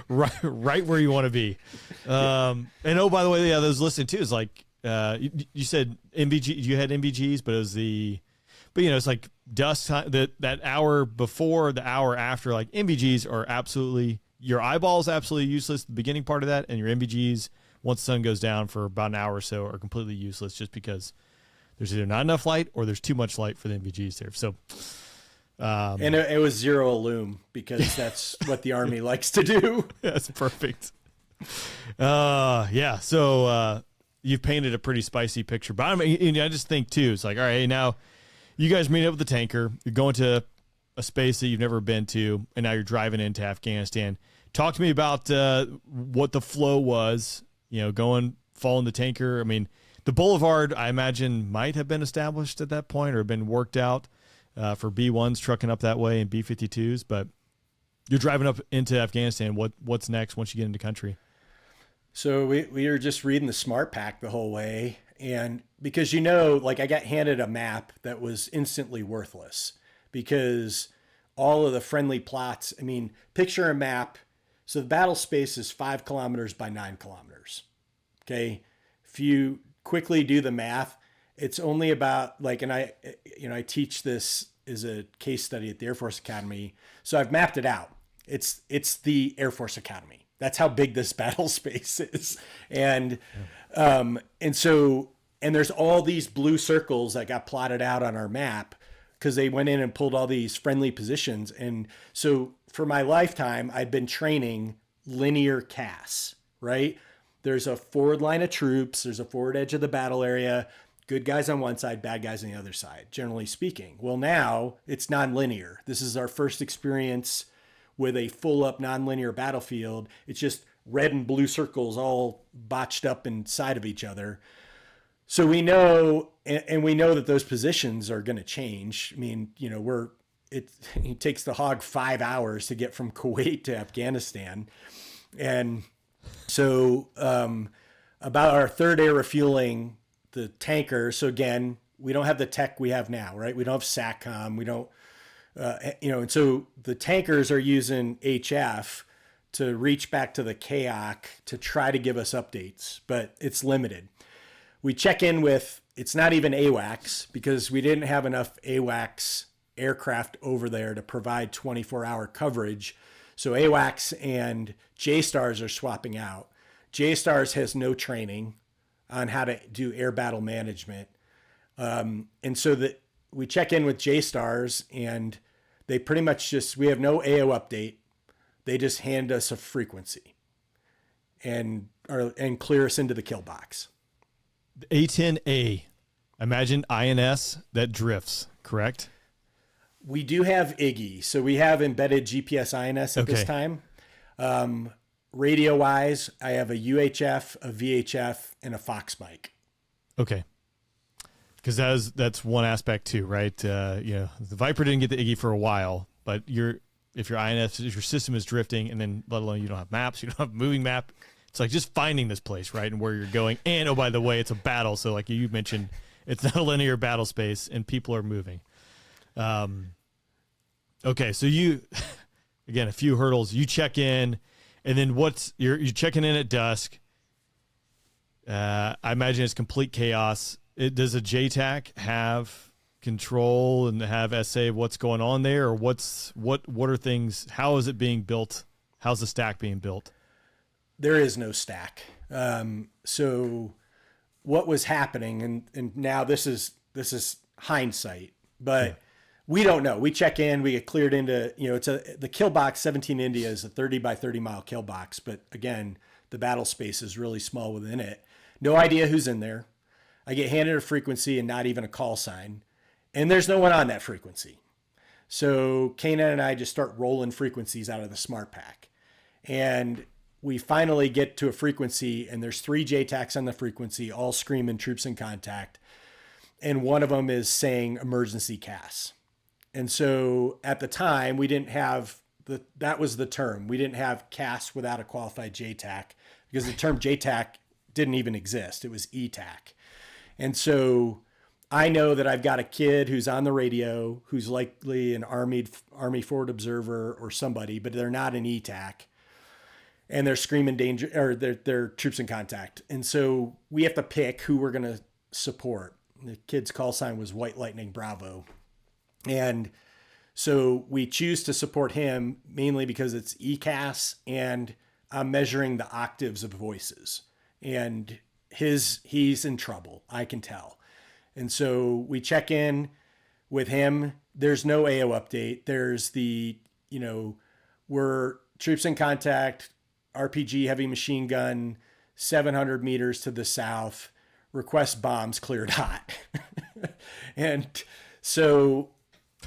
right where you want to be. And oh, by the way, yeah, those listening too is like, you said MVG, you had MVGs, but it's like dusk time, that hour before, the hour after, like MVGs are absolutely, your eyeball's absolutely useless. The beginning part of that, and your MVGs, once the sun goes down for about an hour or so, are completely useless just because there's either not enough light or there's too much light for the MVGs there. So, and it was zero illume because that's what the Army likes to do. That's perfect. Yeah. So, you've painted a pretty spicy picture, but I just think too, it's like, all right, now you guys meet up with the tanker, you're going to a space that you've never been to, and now you're driving into Afghanistan. Talk to me about what the flow was, following the tanker. I mean, the boulevard, I imagine, might have been established at that point or been worked out for B-1s trucking up that way and B-52s, but you're driving up into Afghanistan. What's next once you get into country? So we were just reading the smart pack the whole way. And because, I got handed a map that was instantly worthless because all of the friendly plots, picture a map. So the battle space is 5 kilometers by 9 kilometers. Okay. If you quickly do the math, it's only about and I teach this as a case study at the Air Force Academy. So I've mapped it out. It's the Air Force Academy. That's how big this battle space is. And there's all these blue circles that got plotted out on our map because they went in and pulled all these friendly positions. And so for my lifetime, I'd been training linear CAS, right? There's a forward line of troops. There's a forward edge of the battle area, good guys on one side, bad guys on the other side, generally speaking. Well, now it's nonlinear. This is our first experience with a full up nonlinear battlefield. It's just red and blue circles all botched up inside of each other. So we know, and we know that those positions are going to change. It takes the Hog 5 hours to get from Kuwait to Afghanistan. And so about our third air refueling, the tanker. So again, we don't have the tech we have now, right? We don't have SATCOM. We don't, and so the tankers are using HF to reach back to the KAC to try to give us updates, but it's limited. We check in with it's not even AWACS because we didn't have enough AWACS aircraft over there to provide 24-hour coverage. So AWACS and JSTARS are swapping out. JSTARS has no training on how to do air battle management. And so that we check in with JSTARS and they pretty much we have no AO update. They just hand us a frequency and clear us into the kill box. The A-10A, imagine INS that drifts, correct? We do have IGI. So we have embedded GPS INS at this time. Radio wise, I have a UHF, a VHF, and a Fox mic. Okay. Because that's one aspect too, right? The Viper didn't get the IGI for a while, but if your INS, if your system is drifting, and then let alone you don't have maps, you don't have a moving map, it's like just finding this place, right, and where you're going. And oh, by the way, it's a battle, so like you mentioned, it's not a linear battle space, and people are moving. Okay, so you, again, a few hurdles. You check in, and then you're checking in at dusk. I imagine it's complete chaos. Does a JTAC have control and have SA what's going on there, or what are things? How is it being built? How's the stack being built? There is no stack. So what was happening, and now this is hindsight, but we don't know. We check in, we get cleared into, the kill box 17 India is a 30 by 30 mile kill box, but again, the battle space is really small within it. No idea who's in there. I get handed a frequency and not even a call sign, and there's no one on that frequency. So Kanan and I just start rolling frequencies out of the smart pack, and we finally get to a frequency, and there's 3 JTACs on the frequency, all screaming troops in contact. And one of them is saying emergency CAS. And so at the time we didn't have that was the term. We didn't have CAS without a qualified JTAC because the term JTAC didn't even exist. It was ETAC. And so I know that I've got a kid who's on the radio, who's likely an Army forward observer or somebody, but they're not an ETAC. And they're screaming danger, or they're troops in contact. And so we have to pick who we're going to support. The kid's call sign was White Lightning Bravo. And so we choose to support him mainly because it's ECAS and I'm measuring the octaves of voices. And he's in trouble, I can tell. And so we check in with him. There's no AO update. There's we're troops in contact, RPG heavy machine gun, 700 meters to the south, request bombs cleared hot. And so,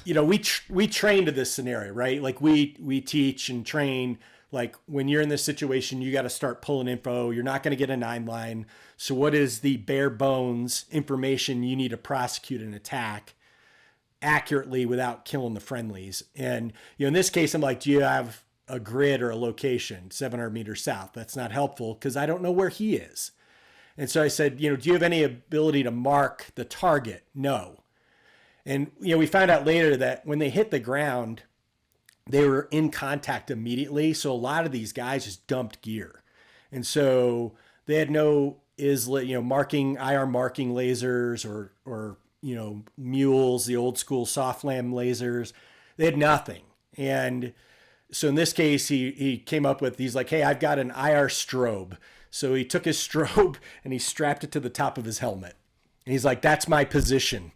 we train to this scenario, right? Like we teach and train, like when you're in this situation, you got to start pulling info. You're not going to get a 9-line. So what is the bare bones information you need to prosecute an attack accurately without killing the friendlies? And, in this case, I'm like, do you have a grid or a location 700 meters south? That's not helpful because I don't know where he is. And so I said, do you have any ability to mark the target? No. And, we found out later that when they hit the ground, they were in contact immediately. So a lot of these guys just dumped gear. And so they had no marking, IR marking lasers or mules, the old school soft lam lasers. They had nothing. And so in this case, he came up with, he's like, hey, I've got an IR strobe. So he took his strobe and he strapped it to the top of his helmet. And he's like, that's my position.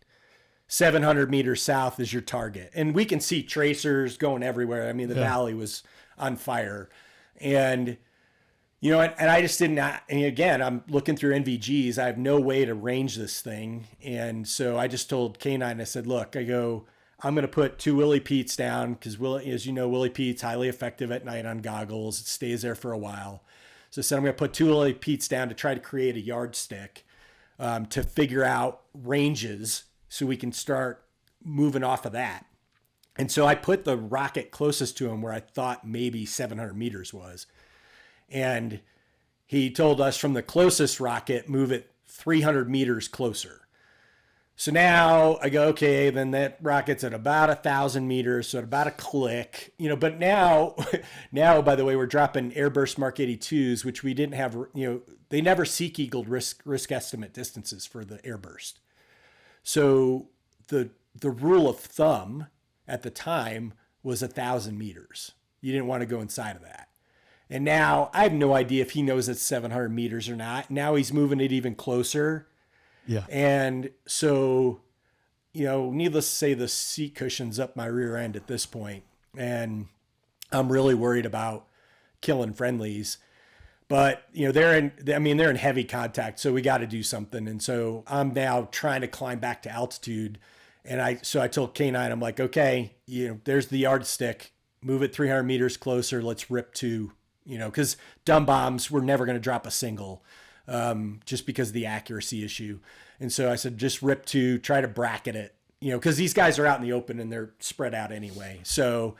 700 meters south is your target. And we can see tracers going everywhere. I mean, the valley was on fire. And, and I just didn't, and again, I'm looking through NVGs. I have no way to range this thing. And so I just told K9, I said, look, I'm going to put 2 Willie Pete's down because, as you know, Willie Pete's highly effective at night on goggles. It stays there for a while. So I said, I'm going to put 2 Willie Pete's down to try to create a yardstick to figure out ranges so we can start moving off of that. And so I put the rocket closest to him where I thought maybe 700 meters was. And he told us from the closest rocket, move it 300 meters closer. So now I go, okay, then that rocket's at about 1,000 meters, so at about a click, but now, by the way, we're dropping airburst Mark 82s, which we didn't have, they never Seek Eagled risk estimate distances for the airburst. So the rule of thumb at the time was 1,000 meters. You didn't want to go inside of that. And now I have no idea if he knows it's 700 meters or not. Now he's moving it even closer. Yeah. And so, needless to say, the seat cushion's up my rear end at this point, and I'm really worried about killing friendlies. But, they're in heavy contact, so we got to do something. And so I'm now trying to climb back to altitude. And I told K9, I'm like, okay, there's the yardstick, move it 300 meters closer. Let's rip to, because dumb bombs, we're never going to drop a single. Just because of the accuracy issue. And so I said, just rip to, try to bracket it, because these guys are out in the open and they're spread out anyway. So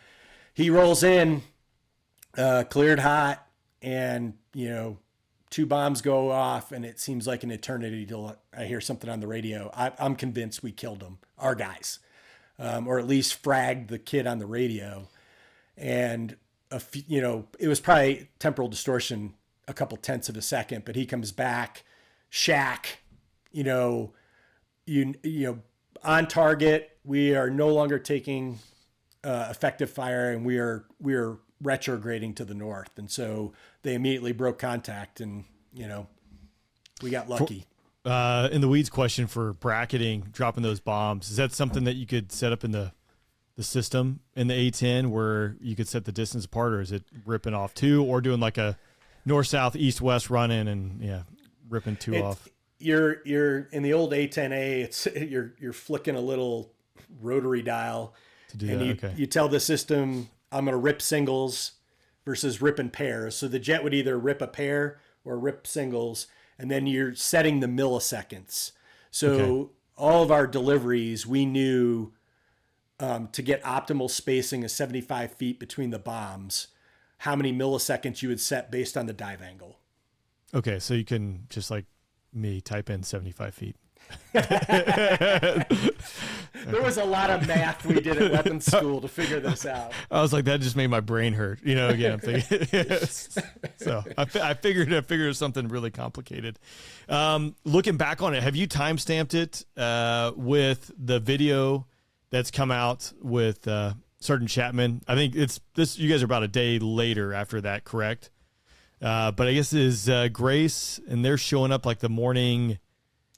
he rolls in, cleared hot, and, 2 bombs go off, and it seems like an eternity till I hear something on the radio. I'm convinced we killed them, our guys, or at least fragged the kid on the radio. And, it was probably temporal distortion, a couple tenths of a second, but he comes back, shack, on target. We are no longer taking effective fire, and we are retrograding to the north. And so they immediately broke contact, and we got lucky. In the weeds question for bracketing, dropping those bombs, is that something that you could set up in the system in the A-10 where you could set the distance apart, or is it ripping off 2, or doing like a north, south, east, west running and ripping 2 off? You're in the old A-10A. It's you're flicking a little rotary dial to do and that. You tell the system, I'm going to rip singles versus ripping pairs. So the jet would either rip a pair or rip singles, and then you're setting the milliseconds. So all of our deliveries, we knew to get optimal spacing of 75 feet between the bombs, how many milliseconds you would set based on the dive angle. Okay, so you can, just like me, type in 75 feet. There was a lot of math we did at weapons school to figure this out. I was like, that just made my brain hurt. Again, I'm thinking. So I figured something really complicated. Looking back on it, have you timestamped it with the video that's come out with Sergeant Chapman? I think it's this. You guys are about a day later after that, correct? But I guess is Grace, and they're showing up like the morning.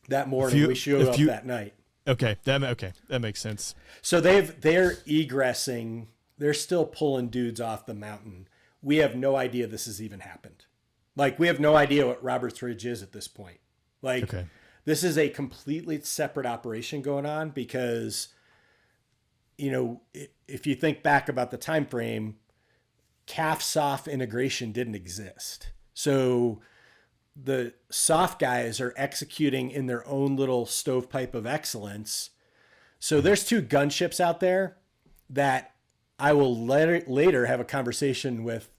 That morning, we showed up that night. Okay, that makes sense. So they're egressing. They're still pulling dudes off the mountain. We have no idea this has even happened. Like, we have no idea what Roberts Ridge is at this point. Like, This is a completely separate operation going on because, if you think back about the time frame, CAF-SOF integration didn't exist. So the SOF guys are executing in their own little stovepipe of excellence. So there's 2 gunships out there that I will later have a conversation with.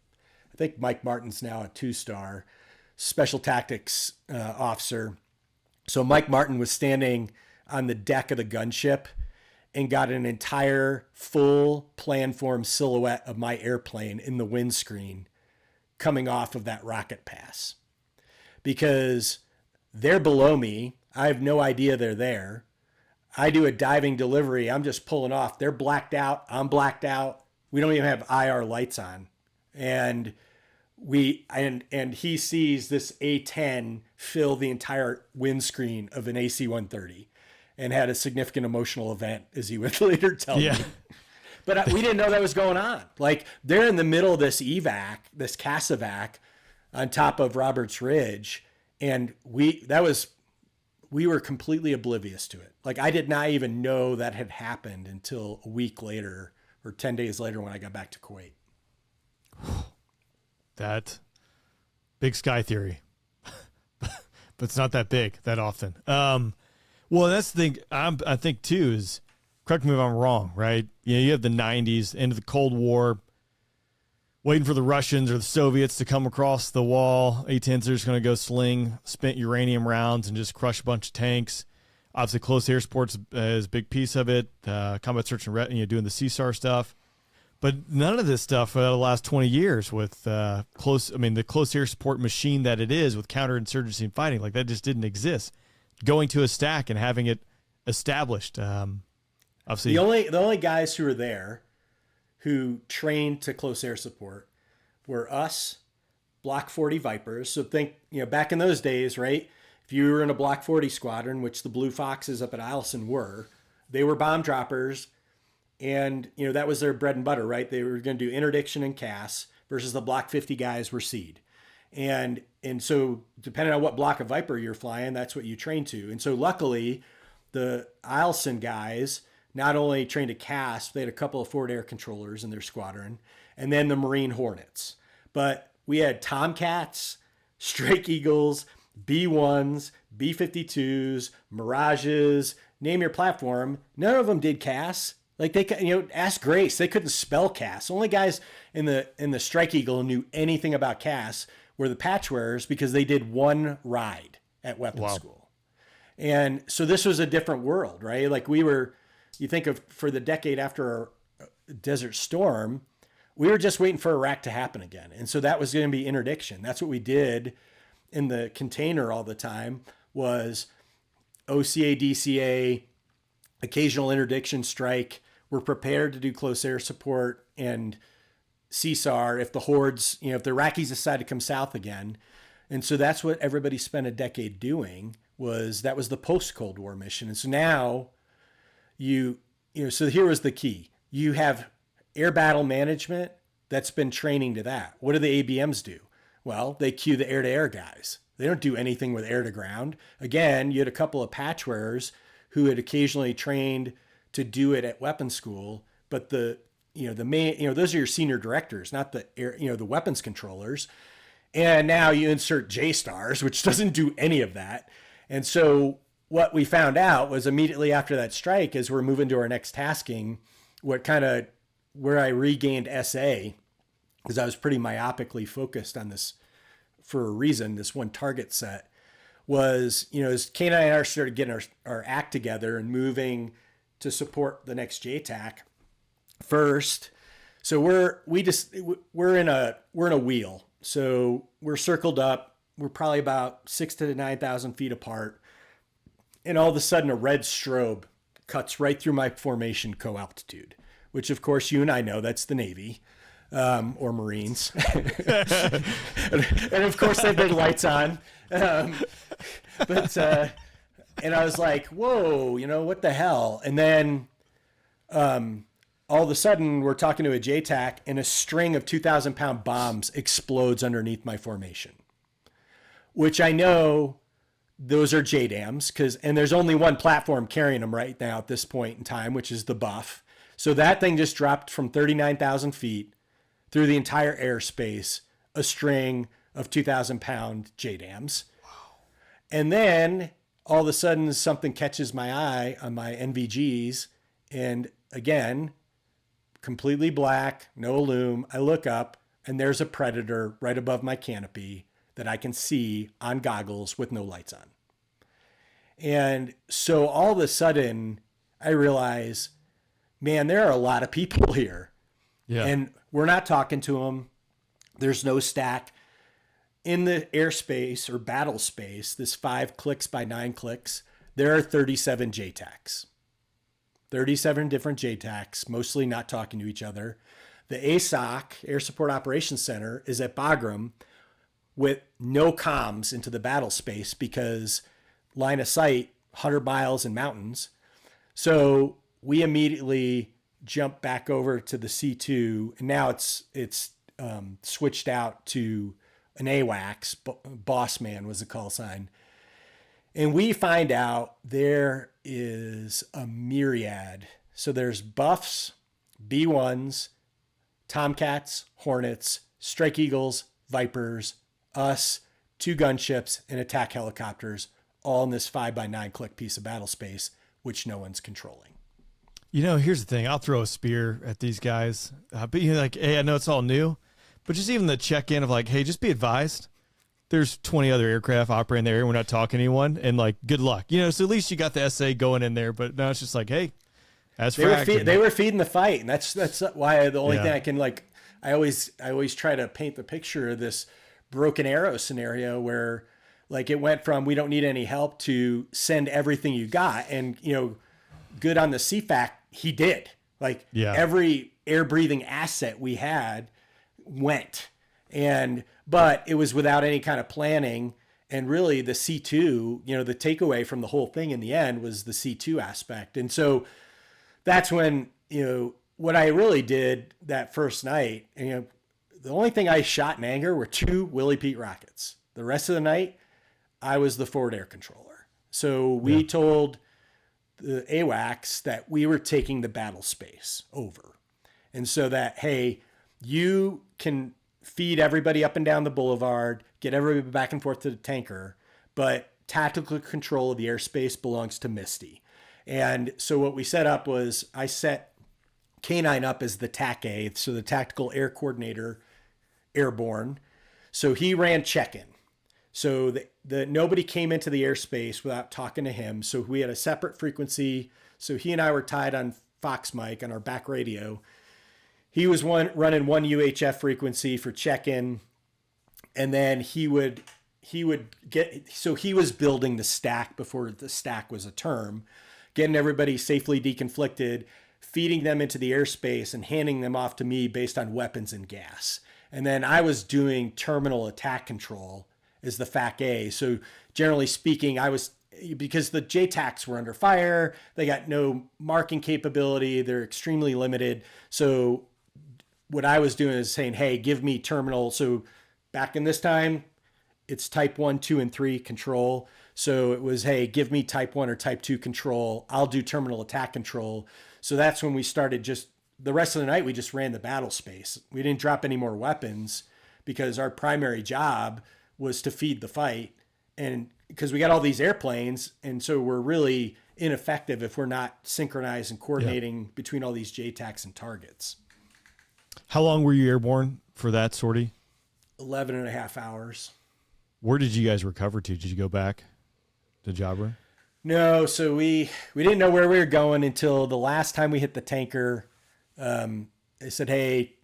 I think Mike Martin's now a 2-star special tactics officer. So Mike Martin was standing on the deck of the gunship and got an entire full planform silhouette of my airplane in the windscreen coming off of that rocket pass. Because they're below me. I have no idea they're there. I do a diving delivery. I'm just pulling off. They're blacked out. I'm blacked out. We don't even have IR lights on. And he sees this A-10 fill the entire windscreen of an AC-130 and had a significant emotional event, as he would later tell me. But we didn't know that was going on. Like, they're in the middle of this evac, this CASEVAC on top of Roberts Ridge. And we were completely oblivious to it. Like, I did not even know that had happened until a week later or 10 days later when I got back to Kuwait. That big sky theory, but it's not that big that often. Well, that's the thing I think too is, correct me if I'm wrong, right? You have the 90s, end of the Cold War, waiting for the Russians or the Soviets to come across the wall. A-10s are just going to go sling spent uranium rounds and just crush a bunch of tanks. Obviously, close air support's is a big piece of it. Combat search and doing the CSAR stuff. But none of this stuff for the last 20 years with the close air support machine that it is with counterinsurgency and fighting, like that just didn't exist. Going to a stack and having it established. Obviously, the only guys who were there who trained to close air support were us, Block 40 Vipers. So think, back in those days, right? If you were in a Block 40 squadron, which the Blue Foxes up at Eielson were, they were bomb droppers. And, that was their bread and butter, right? They were going to do interdiction and CAS versus the Block 50 guys were SEAD. And so depending on what block of Viper you're flying, that's what you train to. And so luckily, the Eielson guys not only trained to CAS, they had a couple of forward air controllers in their squadron, and then the Marine Hornets. But we had Tomcats, Strike Eagles, B-1s, B-52s, Mirages, name your platform. None of them did CAS. Like ask Grace, they couldn't spell CAS. Only guys in the Strike Eagle knew anything about CAS were the patch wearers because they did one ride at weapons school. And so this was a different world, right? Like you think of for the decade after Desert Storm, we were just waiting for Iraq to happen again. And so that was going to be interdiction. That's what we did in the container all the time was OCA, DCA, occasional interdiction strike. We're prepared to do close air support and CSAR if the hordes, if the Iraqis decide to come south again. And so that's what everybody spent a decade doing that was the post-Cold War mission. And so now so here was the key. You have air battle management that's been training to that. What do the ABMs do? Well, they cue the air-to-air guys. They don't do anything with air-to-ground. Again, you had a couple of patch wearers who had occasionally trained to do it at weapons school, but the main, those are your senior directors, not the air, the weapons controllers. And now you insert JSTARS, which doesn't do any of that. And so what we found out was immediately after that strike, as we're moving to our next tasking, where I regained SA, because I was pretty myopically focused on this for a reason, this one target set, was, as K9 and I started getting our act together and moving to support the next JTAC first. So we're in a wheel. So we're circled up. We're probably about 6,000 to 9,000 feet apart. And all of a sudden a red strobe cuts right through my formation co-altitude, which of course you and I know that's the Navy. Or Marines. and of course they have their lights on. And I was like, whoa, what the hell? And then all of a sudden we're talking to a JTAC and a string of 2,000-pound bombs explodes underneath my formation, which I know those are JDAMs and there's only one platform carrying them right now at this point in time, which is the Buff. So that thing just dropped from 39,000 feet through the entire airspace, a string of 2,000-pound JDAMs. Wow. And then all of a sudden something catches my eye on my NVGs. And again, completely black, no loom. I look up and there's a Predator right above my canopy that I can see on goggles with no lights on. And so all of a sudden I realize, man, there are a lot of people here. Yeah. And we're not talking to them. There's no stack. In the airspace or battle space, this 5 clicks by 9 clicks, there are 37 JTACs. 37 different JTACs, mostly not talking to each other. The ASOC, Air Support Operations Center, is at Bagram with no comms into the battle space because line of sight, 100 miles in mountains. So we immediately jump back over to the C2, and now it's switched out to an AWACS. Boss Man was the call sign. And we find out there is a myriad. So there's Buffs, B1s, Tomcats, Hornets, Strike Eagles, Vipers, us, 2 gunships, and attack helicopters, all in this 5 by 9 click piece of battle space, which no one's controlling. Here's the thing. I'll throw a spear at these guys. But hey, I know it's all new, but just even the check-in of like, hey, just be advised. there's 20 other aircraft operating there. We're not talking to anyone, and like, good luck. So at least you got the SA going in there, but now it's just like, hey, as they were feeding the fight. And that's why the only thing I can I always try to paint the picture of this broken arrow scenario where like it went from, we don't need any help to send everything you got. And, good on the CFAC, he did. Like every air breathing asset we had went. But it was without any kind of planning. And really the C2, the takeaway from the whole thing in the end was the C2 aspect. And so that's when, what I really did that first night, the only thing I shot in anger were 2 Willie Pete rockets. The rest of the night, I was the forward air controller. So we told the AWACS that we were taking the battle space over. And so that, hey, you can feed everybody up and down the boulevard, get everybody back and forth to the tanker, but tactical control of the airspace belongs to Misty. And so what we set up was I set K9 up as the TAC-A, so the Tactical Air Coordinator Airborne. So he ran check-in. So the nobody came into the airspace without talking to him. So we had a separate frequency. So he and I were tied on Fox mic on our back radio. He was running one UHF frequency for check-in, and then he would get. So he was building the stack before the stack was a term, getting everybody safely deconflicted, feeding them into the airspace, and handing them off to me based on weapons and gas. And then I was doing terminal attack control as the FAC-A. So generally speaking, because the JTACs were under fire, they got no marking capability, they're extremely limited. So what I was doing is saying, hey, give me terminal. So back in this time, it's type 1, 2, and 3 control. So it was, hey, give me type 1 or type 2 control. I'll do terminal attack control. So that's when we started the rest of the night, we just ran the battle space. We didn't drop any more weapons because our primary job was to feed the fight. And because we got all these airplanes, and so we're really ineffective if we're not synchronized and coordinating between all these JTACs and targets. How long were you airborne for that sortie? 11 and a half hours. Where did you guys recover to? Did you go back to Jabra? No, so we didn't know where we were going until the last time we hit the tanker. They said, hey,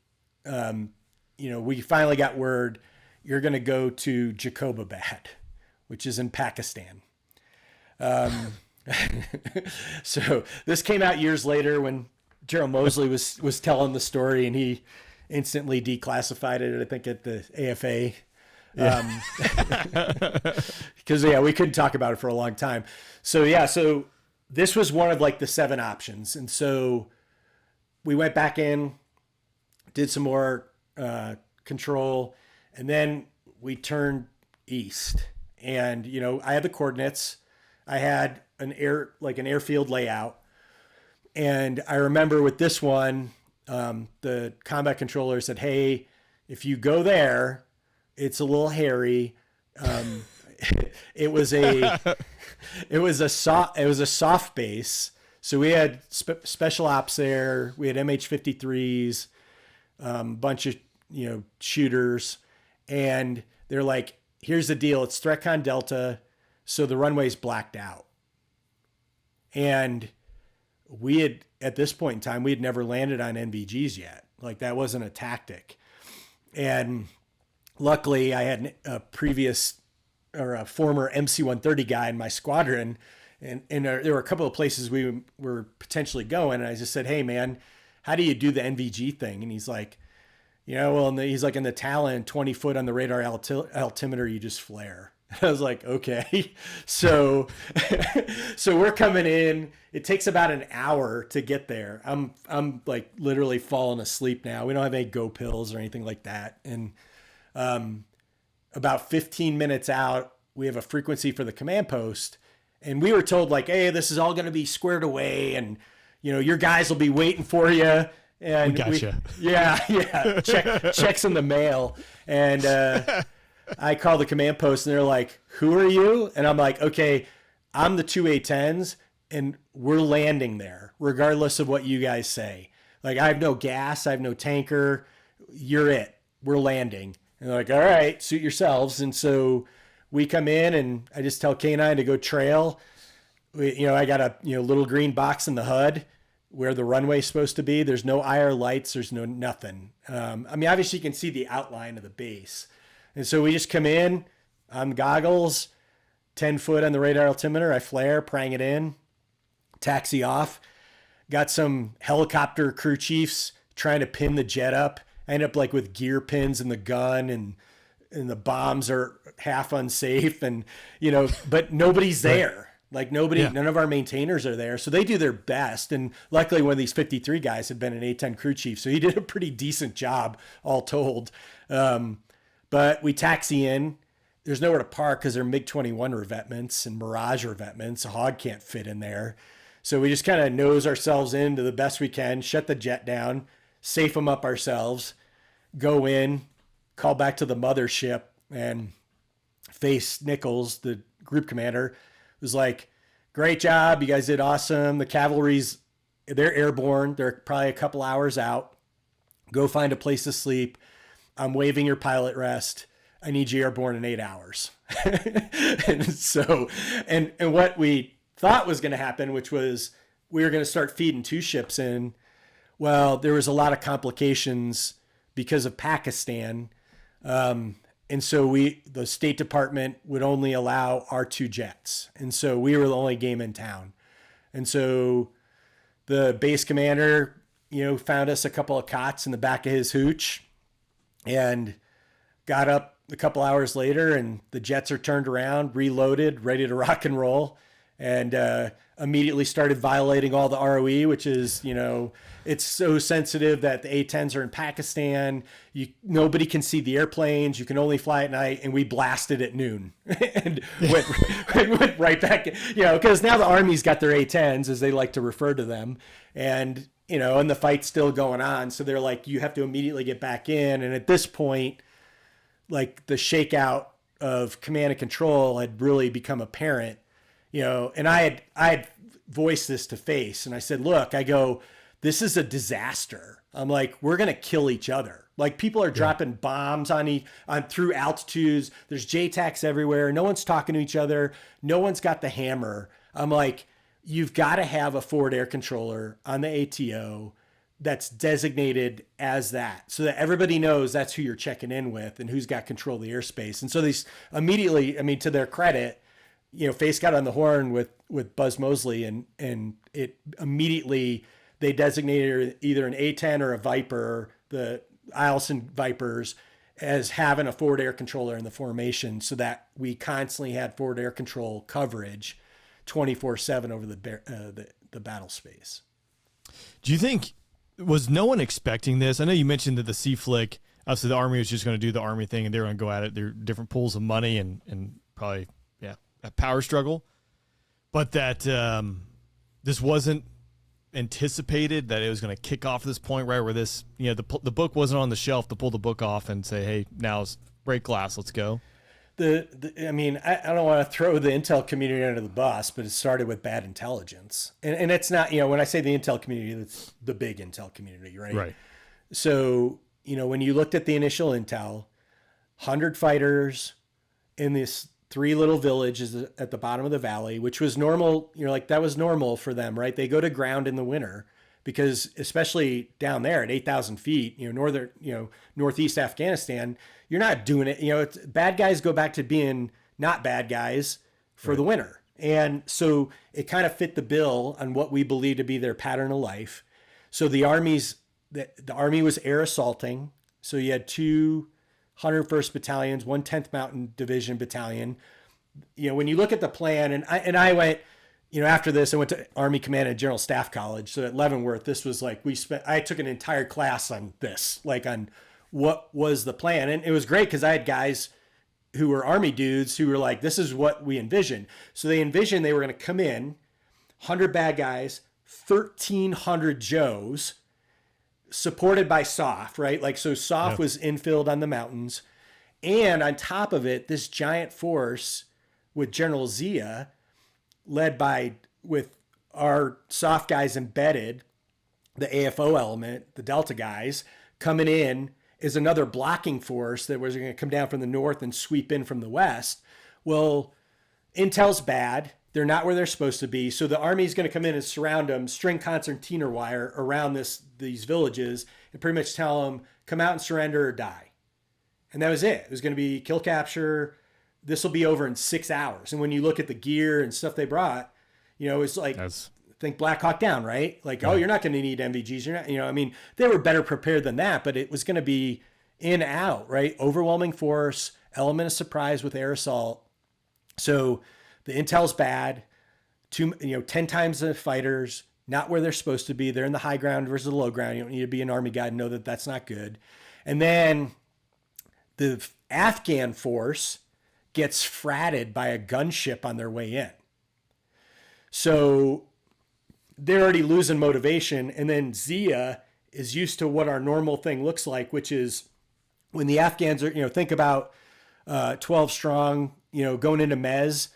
we finally got word you're going to go to Jacobabad, which is in Pakistan. So this came out years later when Gerald Mosley was telling the story, and he instantly declassified it, I think, at the AFA. Because we couldn't talk about it for a long time. So this was one of like the 7 options. And so we went back in, did some more control, and then we turned east. And, I had the coordinates. I had an airfield layout. And I remember with this one, the combat controller said, hey, if you go there, it's a little hairy. It was a soft base. So we had special ops there. We had MH-53s, bunch of, shooters. And they're like, here's the deal. It's ThreatCon Delta. So the runway's blacked out. And we had, at this point in time, we had never landed on NVGs yet. Like, that wasn't a tactic. And luckily I had a former MC-130 guy in my squadron. And there were a couple of places we were potentially going. And I just said, hey man, how do you do the NVG thing? And he's like, he's like, in the Talon, 20 foot on the radar altimeter, you just flare. I was like, okay. So we're coming in. It takes about an hour to get there. I'm like literally falling asleep now. We don't have any go pills or anything like that. And about 15 minutes out, we have a frequency for the command post. And we were told like, hey, this is all going to be squared away. And, your guys will be waiting for you. And we gotcha. Yeah. Checks in the mail. And I call the command post and they're like, who are you? And I'm like, okay, I'm the 2 A-10s and we're landing there regardless of what you guys say. Like, I have no gas. I have no tanker. You're it. We're landing. And they're like, all right, suit yourselves. And so we come in and I just tell K9 to go trail. I got a little green box in the HUD where the runway's supposed to be. There's no IR lights. There's no nothing. Obviously you can see the outline of the base. And so we just come in on goggles, 10 foot on the radar altimeter. I flare, prang it in, taxi off. Got some helicopter crew chiefs trying to pin the jet up. I end up like with gear pins in the gun and the bombs are half unsafe and, but nobody's there. Like none of our maintainers are there. So they do their best. And luckily one of these 53 guys had been an A-10 crew chief. So he did a pretty decent job all told. But we taxi in. There's nowhere to park because they're MiG-21 revetments and Mirage revetments. A hog can't fit in there. So we just kind of nose ourselves into the best we can, shut the jet down, safe them up ourselves, go in, call back to the mothership, and Face Nichols, the group commander, was like, great job. You guys did awesome. The cavalry's, they're airborne. They're probably a couple hours out. Go find a place to sleep. I'm waiving your pilot rest. I need you airborne in 8 hours. and what we thought was going to happen, which was we were going to start feeding 2 ships in. Well, there was a lot of complications because of Pakistan. And so the State Department would only allow our 2 jets. And so we were the only game in town. And so the base commander, found us a couple of cots in the back of his hooch and got up a couple hours later and the jets are turned around, reloaded, ready to rock and roll. And immediately started violating all the ROE, which is, it's so sensitive that the A-10s are in Pakistan. Nobody can see the airplanes. You can only fly at night. And we blasted at noon and went right back, because now the Army's got their A-10s, as they like to refer to them. And, and the fight's still going on. So they're like, you have to immediately get back in. And at this point, like the shakeout of command and control had really become apparent. And I had voiced this to Face and I said, look, this is a disaster. I'm like, we're going to kill each other. Like people are dropping bombs on through altitudes. There's JTACs everywhere. No one's talking to each other. No one's got the hammer. I'm like, you've got to have a forward air controller on the ATO that's designated as that so that everybody knows that's who you're checking in with and who's got control of the airspace. And so these immediately, to their credit, Face got on the horn with Buzz Mosley and it immediately they designated either an A-10 or a Viper, the Eielson Vipers, as having a forward air controller in the formation so that we constantly had forward air control coverage 24/7 over the battle space. Do you think, was no one expecting this? I know you mentioned that the C-Flick, obviously the Army was just going to do the Army thing and they were going to go at it. There are different pools of money and probably, a power struggle, but that this wasn't anticipated, that it was going to kick off this point, right, where this, the book wasn't on the shelf to pull the book off and say, hey, now's break glass, let's go. I don't want to throw the intel community under the bus, but it started with bad intelligence. And it's not, when I say the intel community, it's the big intel community, right? Right. So, when you looked at the initial intel, 100 fighters in this 3 little villages at the bottom of the valley, which was normal. That was normal for them, right? They go to ground in the winter because especially down there at 8,000 feet, northeast Afghanistan, you're not doing it. Bad guys go back to being not bad guys for the winter. And so it kind of fit the bill on what we believe to be their pattern of life. So the Army was air assaulting. So you had 2 101st Battalions, 1 10th Mountain Division Battalion. When you look at the plan, and I went, after this, I went to Army Command and General Staff College. So at Leavenworth, this was like, I took an entire class on this, like on what was the plan. And it was great because I had guys who were Army dudes who were like, this is what we envisioned. So they envisioned they were going to come in, 100 bad guys, 1,300 Joes, supported by SOF, right? Like, so SOF was infilled on the mountains. And on top of it, this giant force with General Zia, with our SOF guys embedded, the AFO element, the Delta guys, coming in is another blocking force that was going to come down from the north and sweep in from the west. Well, intel's bad. They're not where they're supposed to be. So the army is going to come in and surround them, string concertina wire around these villages, and pretty much tell them, come out and surrender or die. And that was it. It was going to be kill capture. This will be over in 6 hours. And when you look at the gear and stuff they brought, it's like, think Black Hawk Down, right? Like, oh, you're not going to need MVGs. You're not, they were better prepared than that, but it was going to be in, out, right? Overwhelming force, element of surprise with air assault. So the intel's bad, 10 times the fighters, not where they're supposed to be. They're in the high ground versus the low ground. You don't need to be an Army guy to know that that's not good. And then the Afghan force gets fratted by a gunship on their way in. So they're already losing motivation. And then Zia is used to what our normal thing looks like, which is when the Afghans are, think about 12 strong, going into Mez,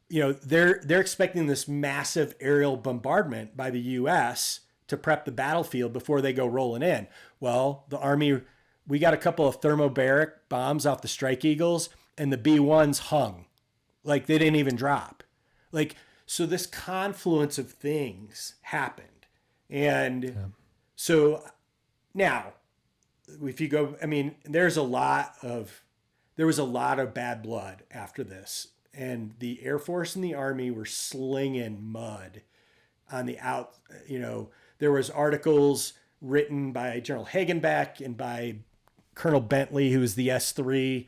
they're expecting this massive aerial bombardment by the U.S. to prep the battlefield before they go rolling in. Well, the Army, we got a couple of thermobaric bombs off the Strike Eagles, and the B-1s hung. Like, they didn't even drop. Like, so this confluence of things happened. And so now, if you go, there was a lot of bad blood after this. And the Air Force and the Army were slinging mud on the out. There was articles written by General Hagenbeck and by Colonel Bentley, who was the S3,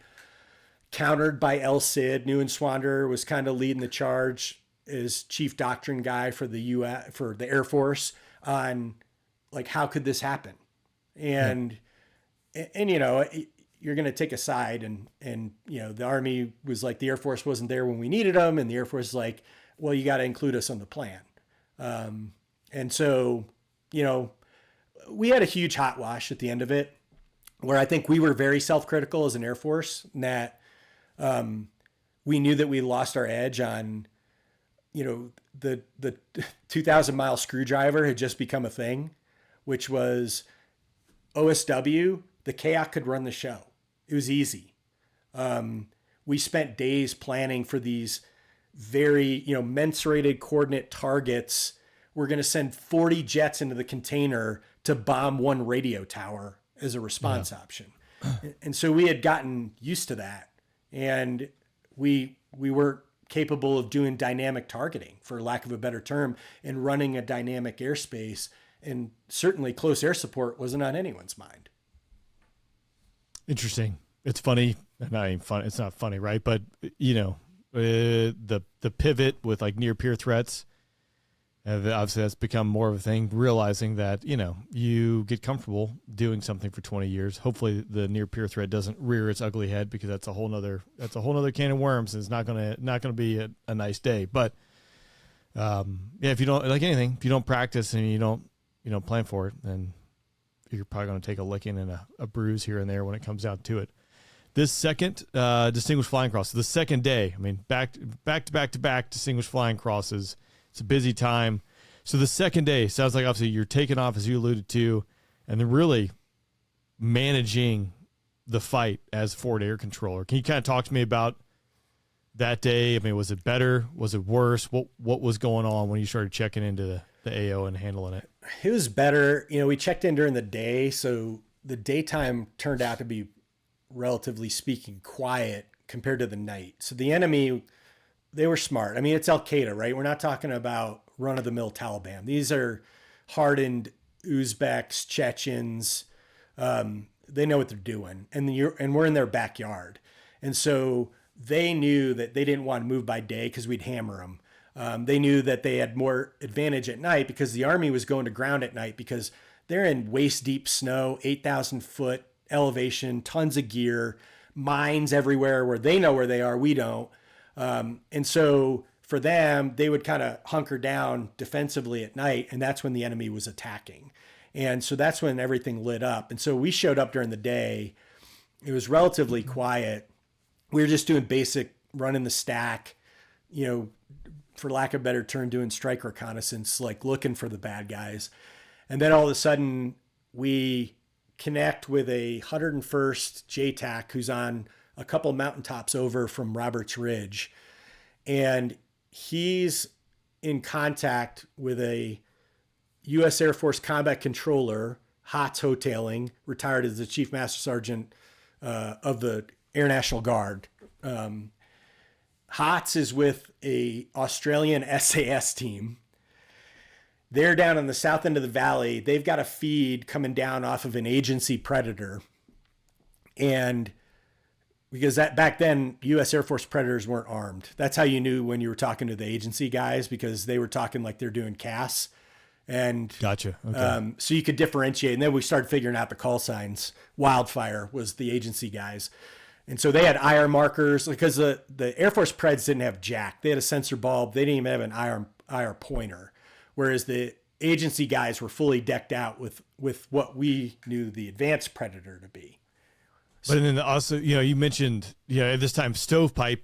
countered by El Cid. Neuenschwander was kind of leading the charge as chief doctrine guy for the U.S. for the Air Force on like, how could this happen? And you're going to take a side and the Army was like, the Air Force wasn't there when we needed them. And the Air Force is like, well, you got to include us on the plan. And so, we had a huge hot wash at the end of it where I think we were very self-critical as an Air Force, and that we knew that we lost our edge on, the 2,000 mile screwdriver had just become a thing, which was OSW. The KAC could run the show. It was easy. We spent days planning for these very, mensurated coordinate targets. We're going to send 40 jets into the container to bomb one radio tower as a response option. And so we had gotten used to that. And we weren't capable of doing dynamic targeting, for lack of a better term, and running a dynamic airspace. And certainly close air support wasn't on anyone's mind. Interesting. It's funny. Not even fun. It's not funny, right? But the pivot with like near peer threats, obviously that's become more of a thing. Realizing that you get comfortable doing something for 20 years. Hopefully, the near peer threat doesn't rear its ugly head, because that's a whole nother can of worms. And it's not gonna be a nice day. But if you don't, like anything, if you don't practice and you don't plan for it, then you're probably going to take a licking and a bruise here and there when it comes down to it. This second Distinguished Flying Cross, the second day, back to back Distinguished Flying Crosses. It's a busy time. So the second day sounds like obviously you're taking off, as you alluded to, and then really managing the fight as forward air controller. Can you kind of talk to me about that day? Was it better? Was it worse? What was going on when you started checking into the AO and handling it? It was better. We checked in during the day, so the daytime turned out to be, relatively speaking, quiet compared to the night. So the enemy, they were smart. It's Al-Qaeda, right? We're not talking about run-of-the-mill Taliban. These are hardened Uzbeks, Chechens. They know what they're doing, and we're in their backyard. And so they knew that they didn't want to move by day because we'd hammer them. They knew that they had more advantage at night because the Army was going to ground at night, because they're in waist deep snow, 8,000 foot elevation, tons of gear, mines everywhere where they know where they are. We don't. And so for them, they would kind of hunker down defensively at night. And that's when the enemy was attacking. And so that's when everything lit up. And so we showed up during the day. It was relatively quiet. We were just doing basic running the stack, for lack of a better term, doing strike reconnaissance, like looking for the bad guys. And then all of a sudden we connect with a 101st JTAC who's on a couple mountaintops over from Roberts Ridge. And he's in contact with a U.S. Air Force combat controller, Hotz Hotailing, retired as the Chief Master Sergeant of the Air National Guard. Hotz is with a Australian SAS team. They're down on the south end of the valley. They've got a feed coming down off of an agency Predator. And because that back then, U.S. Air Force Predators weren't armed. That's how you knew when you were talking to the agency guys, because they were talking like they're doing CAS. And gotcha. Okay. So you could differentiate. And then we started figuring out the call signs. Wildfire was the agency guys. And so they had IR markers, because the Air Force Preds didn't have jack. They had a sensor bulb. They didn't even have an IR pointer. Whereas the agency guys were fully decked out with what we knew the advanced Predator to be. But then also, you mentioned, at this time, stovepipe,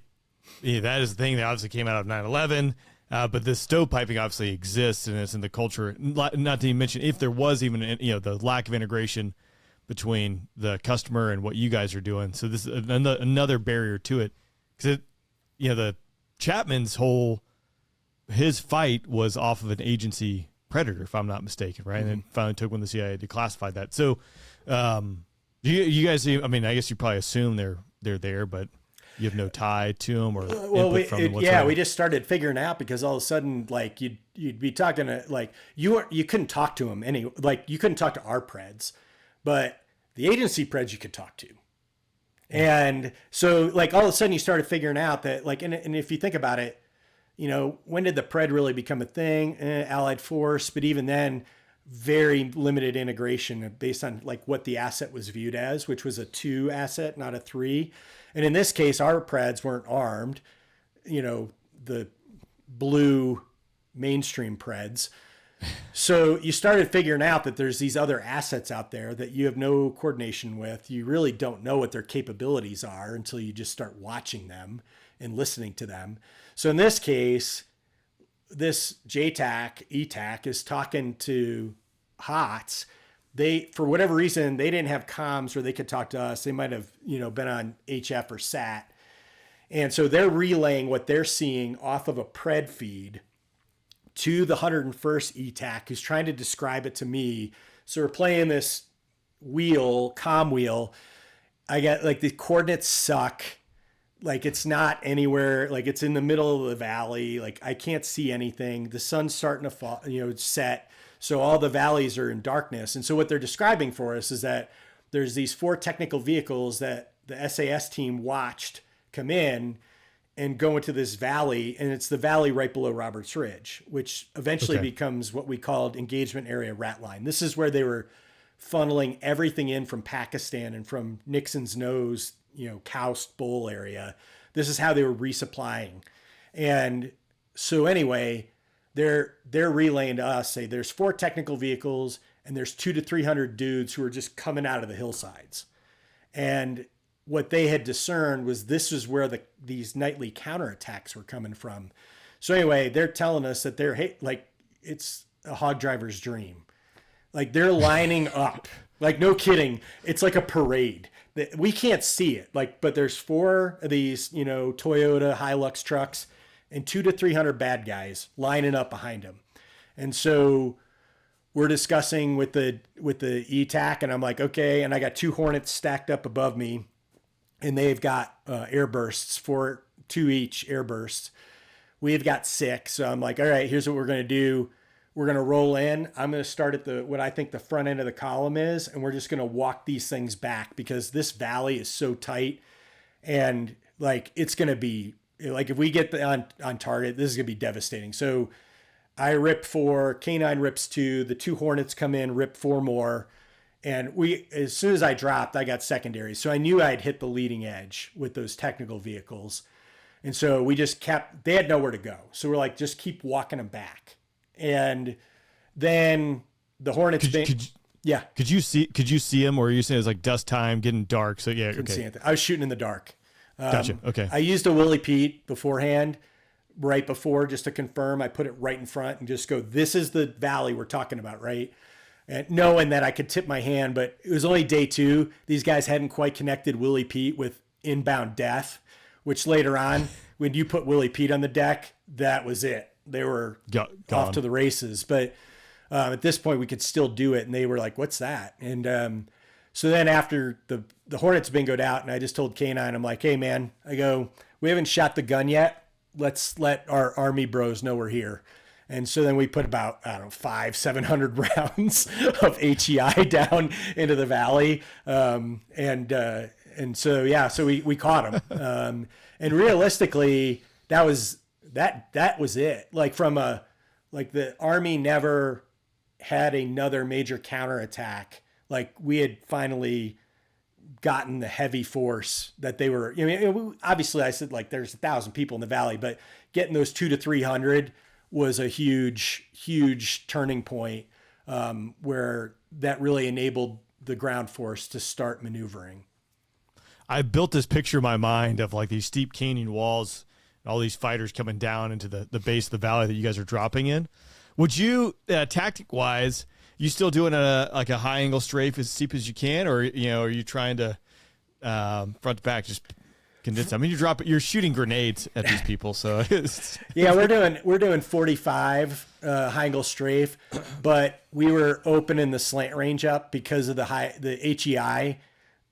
that is the thing that obviously came out of 9/11. But the stovepiping obviously exists, and it's in the culture. Not to even mention, if there was even, the lack of integration between the customer and what you guys are doing. So this is another barrier to it. Because, the Chapman's his fight was off of an agency Predator, if I'm not mistaken, right? Mm-hmm. And then finally took when the CIA declassified that. So, you guys, I guess you probably assume they're there, but you have no tie to them or input from them whatsoever. Yeah, we just started figuring out, because all of a sudden, like you'd be talking to, like you couldn't talk to them you couldn't talk to our Preds, but the agency Preds you could talk to. And so like all of a sudden you started figuring out that like, and if you think about it, when did the Pred really become a thing? Allied force, but even then, very limited integration based on like what the asset was viewed as, which was a 2 asset, not a 3. And in this case, our Preds weren't armed, the blue mainstream Preds. So you started figuring out that there's these other assets out there that you have no coordination with. You really don't know what their capabilities are until you just start watching them and listening to them. So in this case, this JTAC, ETAC is talking to Hotz. They, for whatever reason, they didn't have comms where they could talk to us. They might have, been on HF or SAT. And so they're relaying what they're seeing off of a Pred feed to the 101st ETAC, who's trying to describe it to me. So we're playing this comm wheel. I got like the coordinates suck. Like it's not anywhere, like it's in the middle of the valley. Like I can't see anything. The sun's starting to fall, set. So all the valleys are in darkness. And so what they're describing for us is that there's these 4 technical vehicles that the SAS team watched come in and go into this valley. And it's the valley right below Roberts Ridge, which eventually becomes what we called engagement area rat line. This is where they were funneling everything in from Pakistan and from Nixon's nose, Koust Bowl area. This is how they were resupplying. And so anyway, they're relaying to us, say there's 4 technical vehicles and there's 200 to 300 dudes who are just coming out of the hillsides. And what they had discerned was this is where these nightly counterattacks were coming from. So anyway, they're telling us that it's a hog driver's dream. Like they're lining up, like no kidding. It's like a parade. We can't see it, but there's 4 of these, Toyota Hilux trucks and 200 to 300 bad guys lining up behind them. And so we're discussing with the ETAC, and I'm like, okay. And I got 2 Hornets stacked up above me, and they've got air bursts, 2 each air bursts. We've got 6. So I'm like, all right, here's what we're going to do. We're going to roll in. I'm going to start at what I think the front end of the column is, and we're just going to walk these things back because this valley is so tight, and like it's going to be like if we get on target, this is going to be devastating. So I rip 4, K9 rips 2, the 2 Hornets come in, rip 4 more, and as soon as I dropped, I got secondary. So I knew I'd hit the leading edge with those technical vehicles, and so we just they had nowhere to go. So we're like, just keep walking them back. And then the Hornets. Could you see him, or are you saying it was like dust time, getting dark? So yeah, couldn't see anything. I was shooting in the dark. Gotcha. Okay. I used a Willie Pete beforehand, right before, just to confirm. I put it right in front and just go, this is the valley we're talking about, right? and knowing that I could tip my hand, but it was only day 2. These guys hadn't quite connected Willie Pete with inbound death, which later on, when you put Willie Pete on the deck, that was it. They were off to the races. But at this point, we could still do it. And they were like, what's that? And so then after the Hornets bingoed out, and I just told K9, I'm like, hey, man, I go, we haven't shot the gun yet. Let's let our Army bros know we're here. And so then we put about, 700 rounds of HEI down into the valley. And so we caught them. And realistically, that was it. Like the Army never had another major counterattack. Like we had finally gotten the heavy force that they were, obviously I said like there's 1,000 people in the valley, but getting those 200 to 300 was a huge turning point, where that really enabled the ground force to start maneuvering. I built this picture in my mind of like these steep canyon walls, and all these fighters coming down into the base of the valley that you guys are dropping in. Would you, tactic wise, you still doing a high angle strafe as steep as you can, or are you trying to front to back just condense? I mean, you're shooting grenades at these people, so yeah, we're doing 45 high angle strafe, but we were opening the slant range up because of the HEI.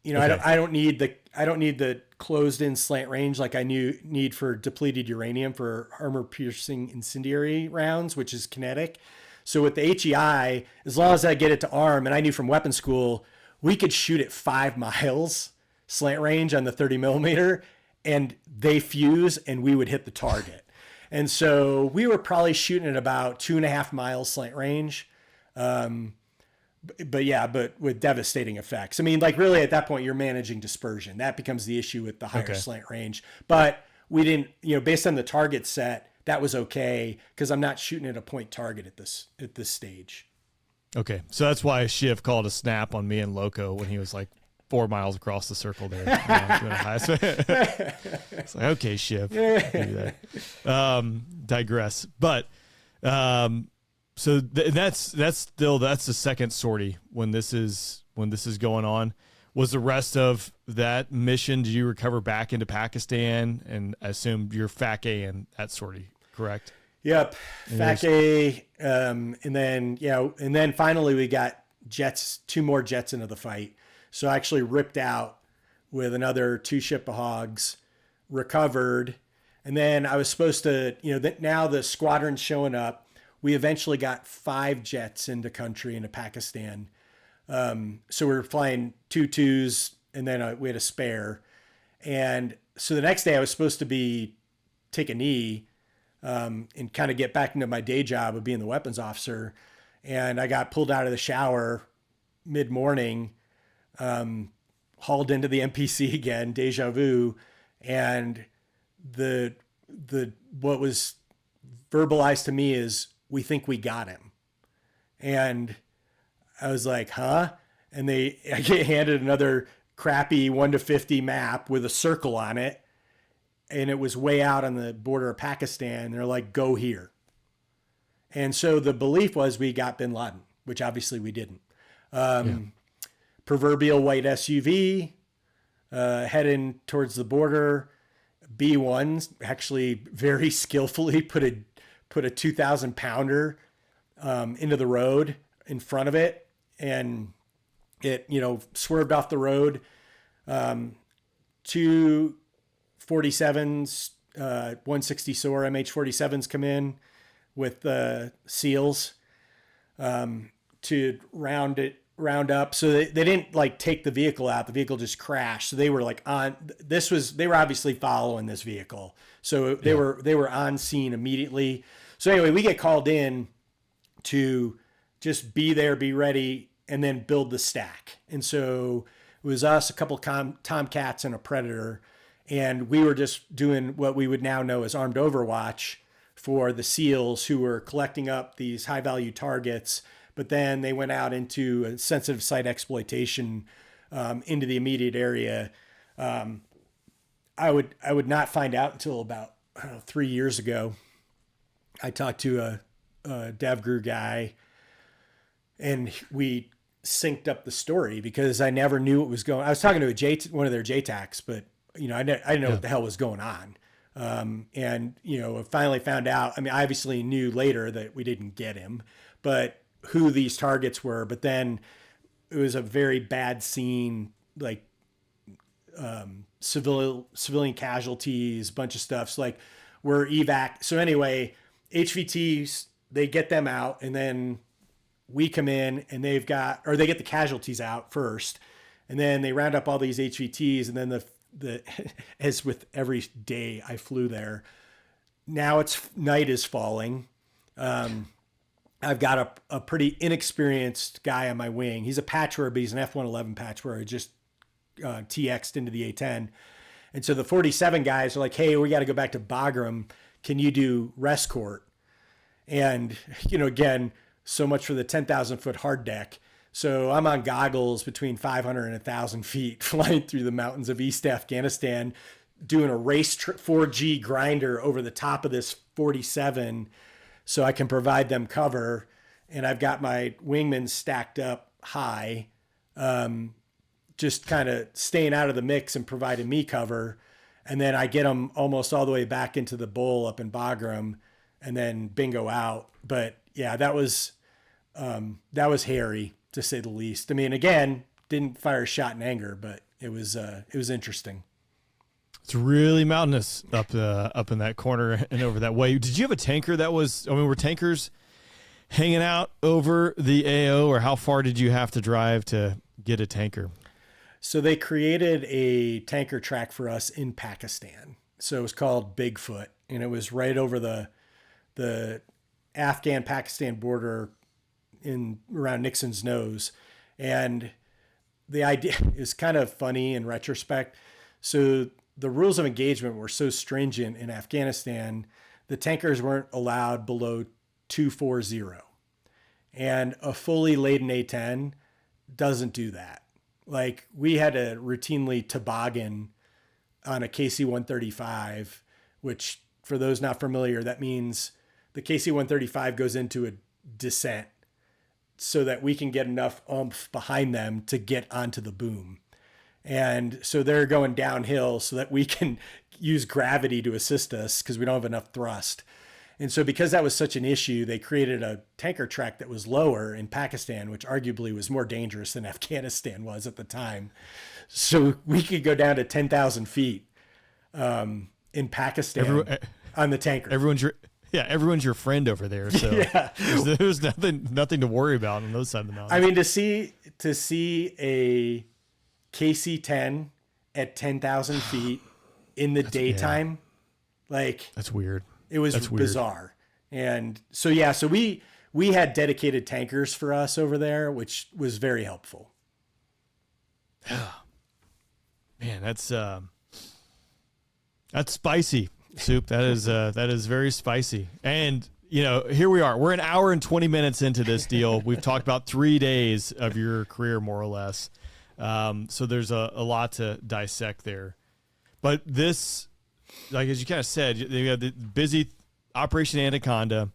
Okay. I don't need the closed in slant range like I need for depleted uranium for armor piercing incendiary rounds, which is kinetic. So with the HEI, as long as I get it to arm, and I knew from weapon school, we could shoot at 5 miles slant range on the 30 millimeter, and they fuse and we would hit the target. And so we were probably shooting at about 2.5 miles slant range. But with devastating effects. I mean, like really at that point, you're managing dispersion. That becomes the issue with the higher slant range. But we didn't, based on the target set, that was okay because I'm not shooting at a point target at this stage. Okay, so that's why Shiv called a snap on me and Loco when he was like 4 miles across the circle there. It's like, okay, Shiv, do that. Digress, but. So that's the second sortie when this is going on. Was the rest of that mission, did you recover back into Pakistan? And I assume you're FAC A in that sortie, correct? Yep, FAC A. And then finally we got jets, 2 more jets into the fight. So I actually ripped out with another 2 ship of hogs, recovered, and then I was supposed to, now the squadron's showing up. We eventually got 5 jets into country, into Pakistan. So we were flying 2 twos, and then we had a spare. And so the next day I was supposed to take a knee and kind of get back into my day job of being the weapons officer. And I got pulled out of the shower mid-morning, hauled into the MPC again, deja vu. And what was verbalized to me is, we think we got him. And I was like, huh? And I get handed another crappy 1 to 50 map with a circle on it. And it was way out on the border of Pakistan. They're like, go here. And so the belief was we got bin Laden, which obviously we didn't. Proverbial white SUV, heading towards the border. B1s actually very skillfully put a 2,000 pounder into the road in front of it, and it swerved off the road. 2 47s, 160 SOAR MH47s come in with SEALs to round up. So they didn't like take the vehicle out. The vehicle just crashed. So they were like they were obviously following this vehicle. So they were on scene immediately. So anyway, we get called in to just be there, be ready, and then build the stack. And so it was us, a couple Tomcats, and a Predator. And we were just doing what we would now know as armed overwatch for the SEALs who were collecting up these high-value targets. But then they went out into a sensitive site exploitation into the immediate area. I would not find out until about 3 years ago. I talked to a DevGru guy and we synced up the story because I never knew what was going. I was talking to one of their JTACs, but I didn't know what the hell was going on. And I finally found out. I mean, I obviously knew later that we didn't get him, but who these targets were. But then it was a very bad scene, like civilian casualties, bunch of stuff. So like we're evac. So anyway, HVTs, they get them out, and then we come in and they get the casualties out first, and then they round up all these HVTs, and then the as with every day I flew there, now night is falling. I've got a pretty inexperienced guy on my wing. He's a patchwear, but he's an F-111 patchwear. I just TX'd into the A-10. And so the 47 guys are like, hey, we got to go back to Bagram. Can you do rescort? And, again, so much for the 10,000 foot hard deck. So I'm on goggles between 500 and 1,000 feet flying through the mountains of East Afghanistan, doing a race 4G grinder over the top of this 47 so I can provide them cover. And I've got my wingmen stacked up high, just kind of staying out of the mix and providing me cover. And then I get them almost all the way back into the bowl up in Bagram, and then bingo out. But yeah, that was hairy, to say the least. I mean, again, didn't fire a shot in anger, but it was interesting. It's really mountainous up in that corner and over that way. Did you have a tanker were tankers hanging out over the AO, or how far did you have to drive to get a tanker? So they created a tanker track for us in Pakistan. So it was called Bigfoot, and it was right over the Afghan-Pakistan border around Nixon's nose. And the idea is kind of funny in retrospect. So the rules of engagement were so stringent in Afghanistan, the tankers weren't allowed below 240. And a fully laden A-10 doesn't do that. Like, we had to routinely toboggan on a KC-135, which, for those not familiar, that means the KC-135 goes into a descent so that we can get enough oomph behind them to get onto the boom. And so they're going downhill so that we can use gravity to assist us because we don't have enough thrust. And so because that was such an issue, they created a tanker track that was lower in Pakistan, which arguably was more dangerous than Afghanistan was at the time. So we could go down to 10,000 feet in Pakistan on the tanker. Everyone's your friend over there. So yeah. there's nothing to worry about on those side of the mountain. I mean, to see a KC-10 at 10,000 feet in the daytime, like, that's weird. It was bizarre. And so, yeah, so we had dedicated tankers for us over there, which was very helpful. Man, that's spicy, Soup. That is very spicy. And, here we are. We're an hour and 20 minutes into this deal. We've talked about 3 days of your career, more or less. So there's a lot to dissect there. But this, like, as you kind of said, you have the busy Operation Anaconda,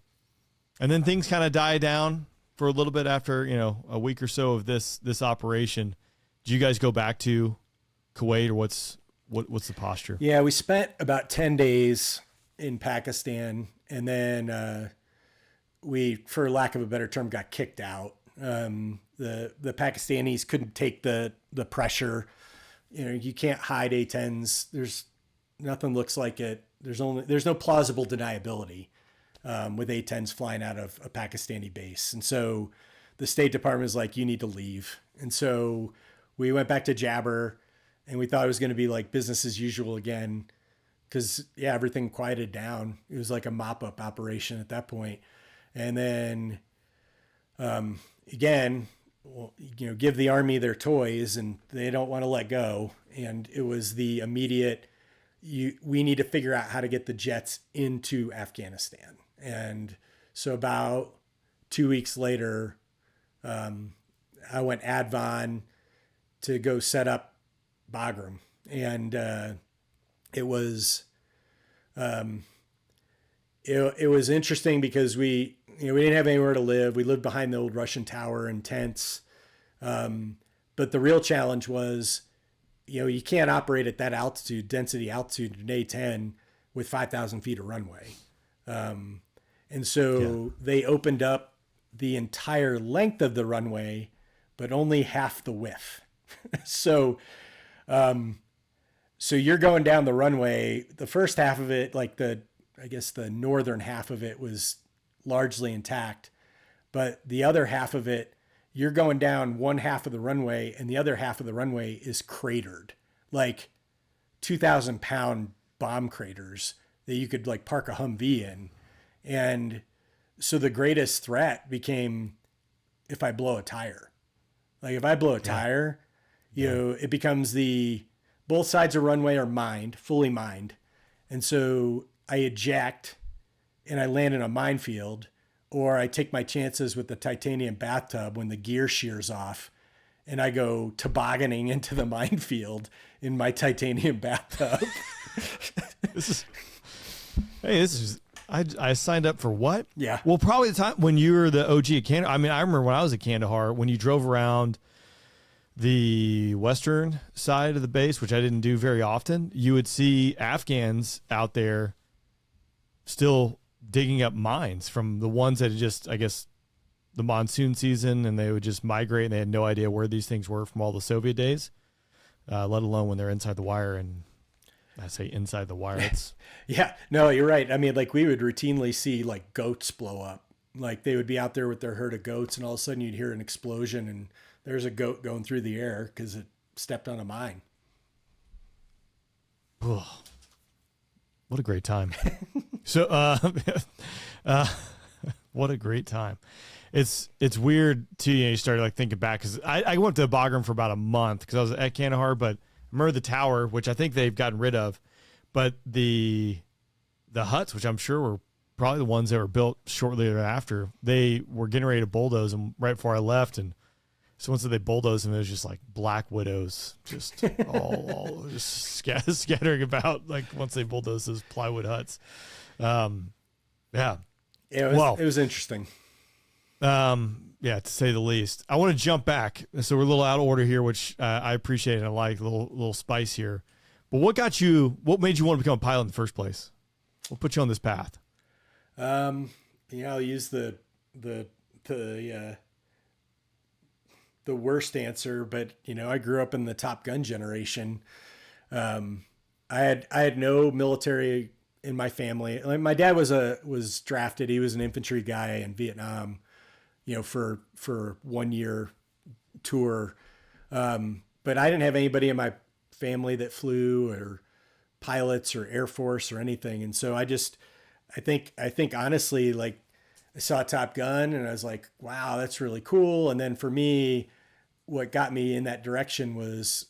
and then things kind of die down for a little bit after, a week or so of this operation. Do you guys go back to Kuwait, or what's the posture? Yeah, we spent about 10 days in Pakistan, and then we, for lack of a better term, got kicked out. The Pakistanis couldn't take the pressure. You can't hide A-10s. There's nothing looks like it. There's no plausible deniability with A-10s flying out of a Pakistani base. And so the State Department is like, you need to leave. And so we went back to Jabber, and we thought it was going to be like business as usual again, because, yeah, everything quieted down. It was like a mop-up operation at that point. And then, again, give the Army their toys, and they don't want to let go. And it was the immediate, we need to figure out how to get the jets into Afghanistan. And so about 2 weeks later, I went Advan to go set up Bagram. And it was interesting because we we didn't have anywhere to live. We lived behind the old Russian tower in tents. But the real challenge was, you can't operate at that altitude, density altitude in A-10 with 5,000 feet of runway. And so they opened up the entire length of the runway, but only half the width. So you're going down the runway. The first half of it, like the northern half of it was largely intact, but the other half of it, you're going down one half of the runway and the other half of the runway is cratered, like 2,000-pound bomb craters that you could like park a Humvee in. And so the greatest threat became if I blow a tire. Like if I blow a tire, it becomes both sides of runway are mined, fully mined. And so I eject and I land in a minefield, or I take my chances with the titanium bathtub when the gear shears off and I go tobogganing into the minefield in my titanium bathtub. I signed up for what? Yeah. Well, probably the time when you were the OG at Kandahar. I mean, I remember when I was at Kandahar, when you drove around the western side of the base, which I didn't do very often, you would see Afghans out there still digging up mines from the ones that had just, I guess, the monsoon season, and they would just migrate and they had no idea where these things were from all the Soviet days, let alone when they're inside the wire. And I say inside the wire. It's yeah, no, you're right. I mean, like we would routinely see like goats blow up. Like they would be out there with their herd of goats and all of a sudden you'd hear an explosion and there's a goat going through the air because it stepped on a mine. Oh, what a great time. So, what a great time. It's weird too. You started like thinking back because I went to Bagram for about a month because I was at Kandahar, but I remember the tower, which I think they've gotten rid of, but the huts, which I'm sure were probably the ones that were built shortly thereafter, they were getting ready to bulldoze them right before I left. And so once they bulldozed them, it was just like black widows, just all just scattering about. Like once they bulldozed those plywood huts. It was interesting. To say the least. I want to jump back. So we're a little out of order here, which I appreciate and I like a little spice here. But what made you want to become a pilot in the first place? What put you on this path? I'll use the worst answer, but I grew up in the Top Gun generation. I had no military in my family. Like my dad was drafted. He was an infantry guy in Vietnam, for 1 year tour. But I didn't have anybody in my family that flew or pilots or Air Force or anything. And so I think honestly, like I saw Top Gun and I was like, wow, that's really cool. And then for me, what got me in that direction was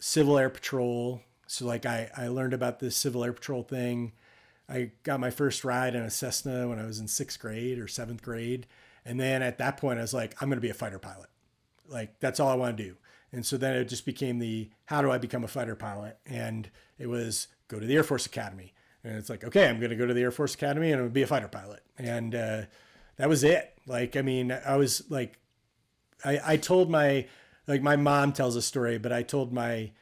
Civil Air Patrol. So like I learned about this Civil Air Patrol thing. I got my first ride in a Cessna when I was in 6th grade or 7th grade. And then at that point I was like, I'm going to be a fighter pilot. Like that's all I want to do. And so then it just became how do I become a fighter pilot? And it was go to the Air Force Academy. And it's like, okay, I'm going to go to the Air Force Academy and I'm going to be a fighter pilot. And that was it. Like, I mean, I was like, I told my mom tells a story, but I told my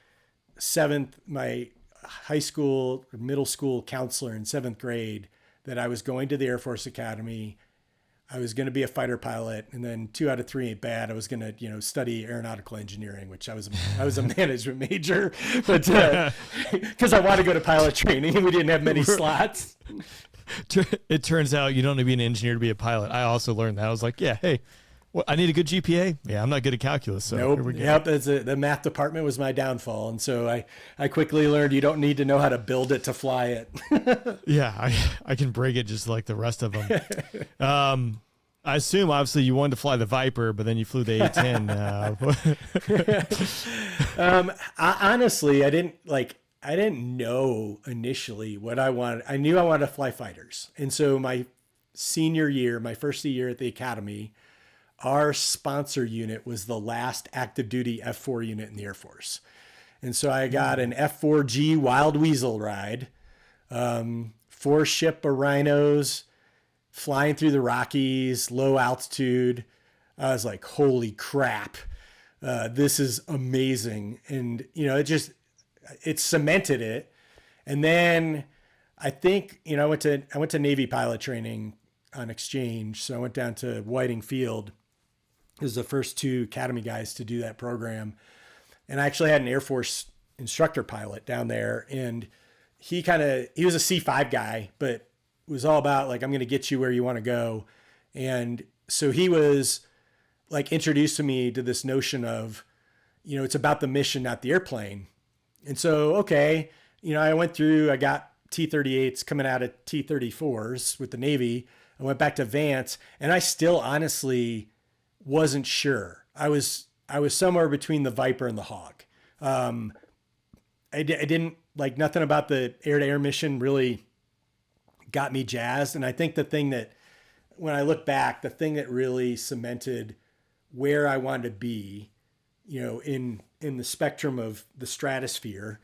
high school or middle school counselor in 7th grade that I was going to the Air Force Academy. I was going to be a fighter pilot, and then 2 out of 3 ain't bad. I was going to, study aeronautical engineering, which I was a management major, but because I wanted to go to pilot training and we didn't have many slots. It turns out you don't need to be an engineer to be a pilot. I also learned that. I was like, yeah, hey, I need a good GPA. Yeah, I'm not good at calculus. So nope. Yep. The math department was my downfall. And so I quickly learned you don't need to know how to build it to fly it. Yeah, I can break it just like the rest of them. I assume obviously you wanted to fly the Viper, but then you flew the A-10. Honestly, I didn't know initially what I wanted. I knew I wanted to fly fighters. And so my senior year, my first year at the academy, our sponsor unit was the last active duty F4 unit in the Air Force. And so I got an F4G Wild Weasel ride, 4 ship of Rhinos, flying through the Rockies, low altitude. I was like, holy crap, this is amazing. And, you know, it cemented it. And then I think, you know, I went to Navy pilot training on exchange. So I went down to Whiting Field. It was the first 2 Academy guys to do that program. And I actually had an Air Force instructor pilot down there. And he was a C5 guy, but it was all about like, I'm going to get you where you want to go. And so he was like introduced to me to this notion of, you know, it's about the mission, not the airplane. And so, okay, you know, I got T-38s coming out of T-34s with the Navy. I went back to Vance, and I still honestly wasn't sure. I was somewhere between the Viper and the Hawk. I didn't like, nothing about the air-to-air mission really got me jazzed. And I think the thing that, when I look back, the thing that really cemented where I wanted to be, you know, in the spectrum of the stratosphere,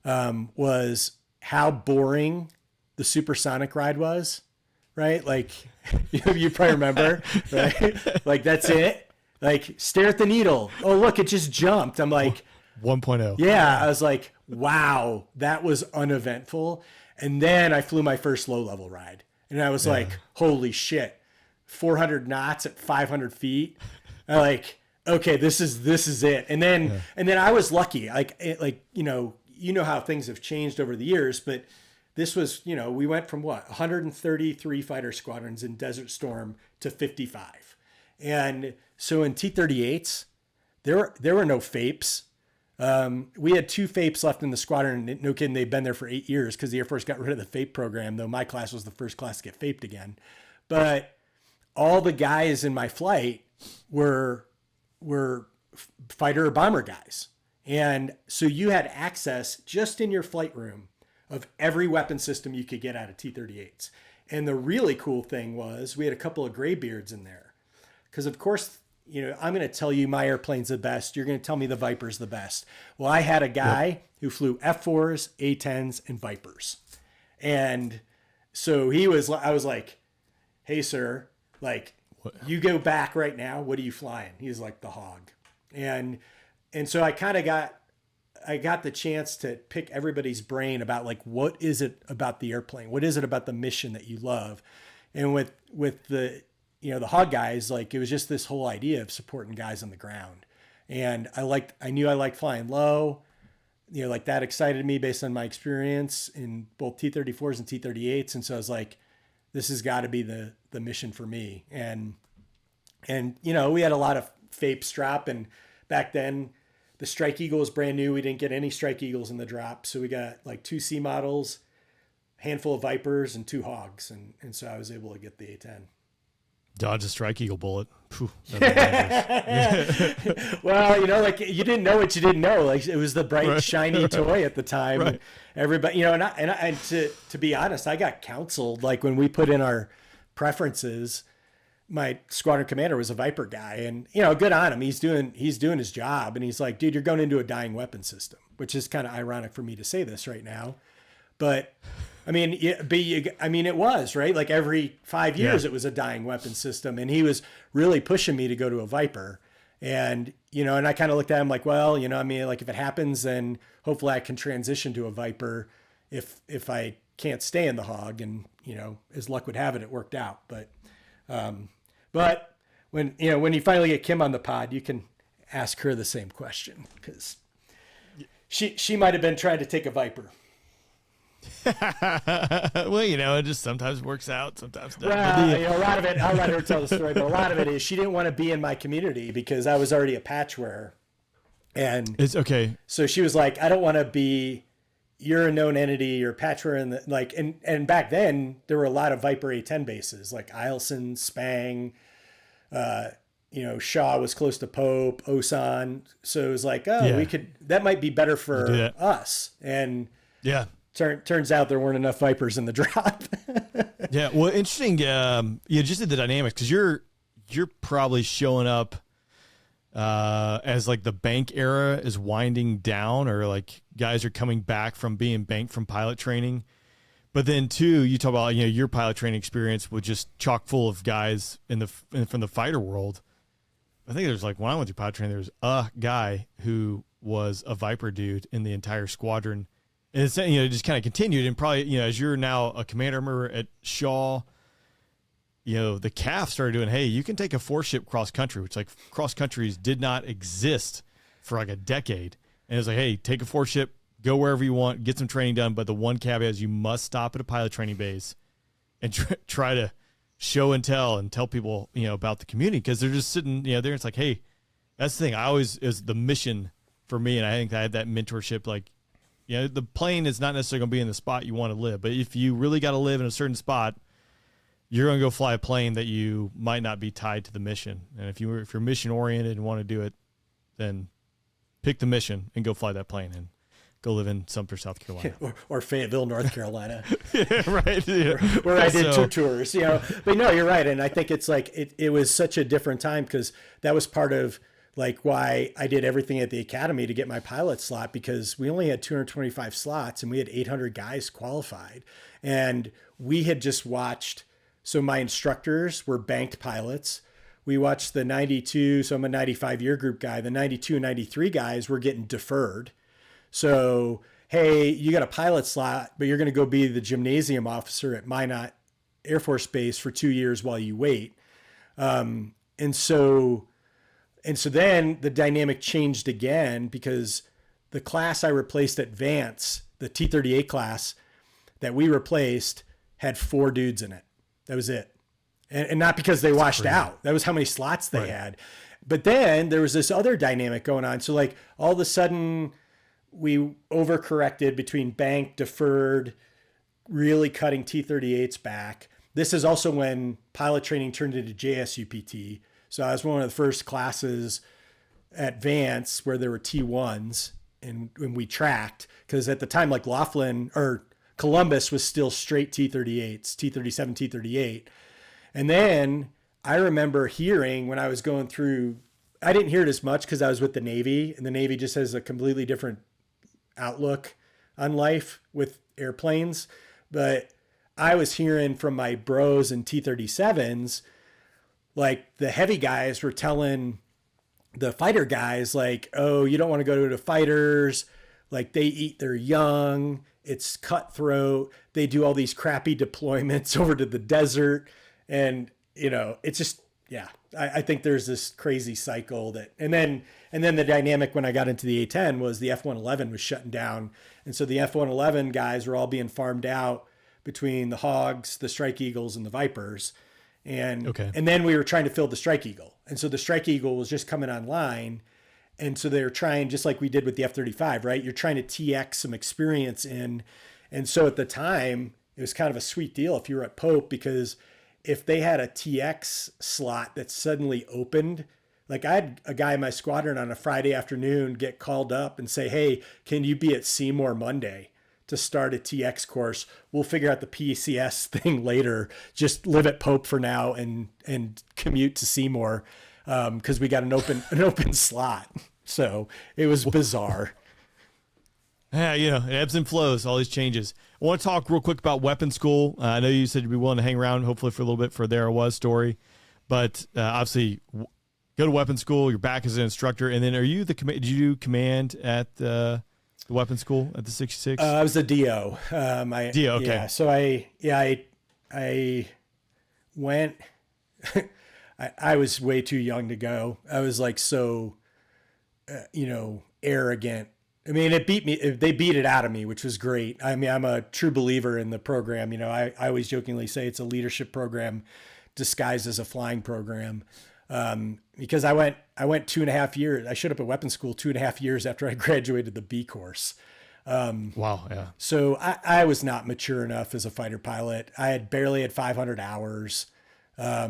was how boring the supersonic ride was, right? Like, you probably remember, right? Like, that's it. Like, stare at the needle. Oh, look, it just jumped. I'm like, 1.0. Yeah, I was like, wow, that was uneventful. And then I flew my first low-level ride. And I was like, holy shit, 400 knots at 500 feet. I'm like, okay, this is it. And then I was lucky. You know how things have changed over the years, but this was, you know, we went from 133 fighter squadrons in Desert Storm to 55. And so in T-38s, there were no FAPEs. We had 2 FAPEs left in the squadron. And no kidding, they've been there for 8 years because the Air Force got rid of the FAPE program, though my class was the first class to get FAPed again. But all the guys in my flight were fighter or bomber guys. And so you had access just in your flight room of every weapon system you could get out of T-38s. And the really cool thing was we had a couple of graybeards in there. Because, of course, you know, I'm going to tell you my airplane's the best. You're going to tell me the Viper's the best. Well, I had a guy who flew F4s, A-10s, and Vipers. And so I was like, hey, sir, like, you go back right now. What are you flying? He's like, the Hog. And so I kind of got the chance to pick everybody's brain about like, what is it about the airplane? What is it about the mission that you love? And with the, you know, the Hog guys, like, it was just this whole idea of supporting guys on the ground. And I knew I liked flying low, you know, like that excited me based on my experience in both T-34s and T-38s. And so I was like, this has got to be the mission for me. And, you know, we had a lot of FAPE drop, and back then the Strike Eagle was brand new. We didn't get any Strike Eagles in the drop. So we got like 2 C models, handful of Vipers, and 2 Hogs. And so I was able to get the A-10. Dodge a Strike Eagle bullet. Whew, well, you know, like, you didn't know what you didn't know. Like, it was the bright, shiny toy at the time. Right. Everybody, you know, and to be honest, I got counseled. Like, when we put in our preferences, my squadron commander was a Viper guy, and, you know, good on him. He's doing his job. And he's like, dude, you're going into a dying weapon system, which is kind of ironic for me to say this right now. But I mean, it was, right? Like, every 5 years it was a dying weapon system, and he was really pushing me to go to a Viper. And, you know, and I kind of looked at him like, well, you know, I mean, like, if it happens, then hopefully I can transition to a Viper if I can't stay in the Hog. And, you know, as luck would have it, it worked out. But when you finally get Kim on the pod, you can ask her the same question, because she might have been trying to take a Viper. Well, you know, it just sometimes works out, sometimes doesn't. Well, you know, a lot of it, I'll let her tell the story, but a lot of it is she didn't want to be in my community because I was already a patch wearer. And it's okay. So she was like, I don't want to be, you're a known entity, you're a patch wearer. And back then there were a lot of Viper A-10 bases, like Eielson, Spang, you know, Shaw was close to Pope, Osan. So it was like, that might be better for us. And yeah. Turns out there weren't enough Vipers in the drop. Yeah, well, interesting. Just in the dynamics, because you're probably showing up as like the bank era is winding down, or like guys are coming back from being banked from pilot training. But then too, you talk about, your pilot training experience was just chock full of guys from the fighter world. I think there's when I went through pilot training, there was a guy who was a Viper dude in the entire squadron. And it's, it just kind of continued, and probably, as you're now a commander, I remember at Shaw, the CAF started doing, hey, you can take a 4-ship cross country, which cross countries did not exist for a decade. And it's hey, take a 4-ship, go wherever you want, get some training done. But the one caveat is you must stop at a pilot training base and try to show and tell people, about the community. Cause they're just sitting, there. It's hey, that's the thing. I always is the mission for me. And I think I had that mentorship, the plane is not necessarily going to be in the spot you want to live, but if you really got to live in a certain spot, you're going to go fly a plane that you might not be tied to the mission. And if you're mission oriented and want to do it, then pick the mission and go fly that plane and go live in Sumter, South Carolina, or Fayetteville, North Carolina. Yeah, right. Yeah. Where I did 2 tours, but no, you're right. And I think it's it was such a different time, because that was part of why I did everything at the academy to get my pilot slot, because we only had 225 slots and we had 800 guys qualified. And we had just watched, so my instructors were banked pilots. We watched the 92, so I'm a 95 year group guy. The 92 and 93 guys were getting deferred. So, hey, you got a pilot slot, but you're going to go be the gymnasium officer at Minot Air Force Base for 2 years while you wait. And so then the dynamic changed again, because the class I replaced at Vance, the T-38 class that we replaced, had 4 dudes in it. That was it. And not because they washed out. That was how many slots they had. But then there was this other dynamic going on. So all of a sudden we overcorrected between bank, deferred, really cutting T-38s back. This is also when pilot training turned into JSUPT. So I was one of the first classes at Vance where there were T1s, and we tracked, because at the time, Laughlin or Columbus was still straight T-38s, T-37, T-38. And then I remember hearing when I was going through, I didn't hear it as much because I was with the Navy, and the Navy just has a completely different outlook on life with airplanes. But I was hearing from my bros in T-37s, the heavy guys were telling the fighter guys, oh, you don't want to go to the fighters. They eat their young. It's cutthroat. They do all these crappy deployments over to the desert. And, it's just, yeah, I think there's this crazy cycle that, and then the dynamic when I got into the A-10 was the F-111 was shutting down. And so the F-111 guys were all being farmed out between the Hogs, the Strike Eagles, and the Vipers. And then we were trying to fill the Strike Eagle. And so the Strike Eagle was just coming online. And so they were trying, just like we did with the F-35, right? You're trying to TX some experience in. And so at the time, it was kind of a sweet deal if you were at Pope, because if they had a TX slot that suddenly opened, I had a guy in my squadron on a Friday afternoon get called up and say, hey, can you be at Seymour Monday to start a TX course? We'll figure out the PCS thing later. Just live at Pope for now and commute to Seymour, because we got an open slot. So it was bizarre. Yeah, it ebbs and flows, all these changes. I want to talk real quick about weapons school. I know you said you'd be willing to hang around, hopefully for a little bit, for There I Was story. But obviously, go to weapons school. You're back as an instructor. And then did you do command at the weapons school at the 66? I was the DO. DO, okay. Yeah, so I went... I was way too young to go. I was so, arrogant. I mean, they beat it out of me, which was great. I mean, I'm a true believer in the program. I always jokingly say it's a leadership program disguised as a flying program. Because I went 2.5 years. I showed up at weapons school 2.5 years after I graduated the B course. Wow. Yeah. So I was not mature enough as a fighter pilot. I had barely had 500 hours. But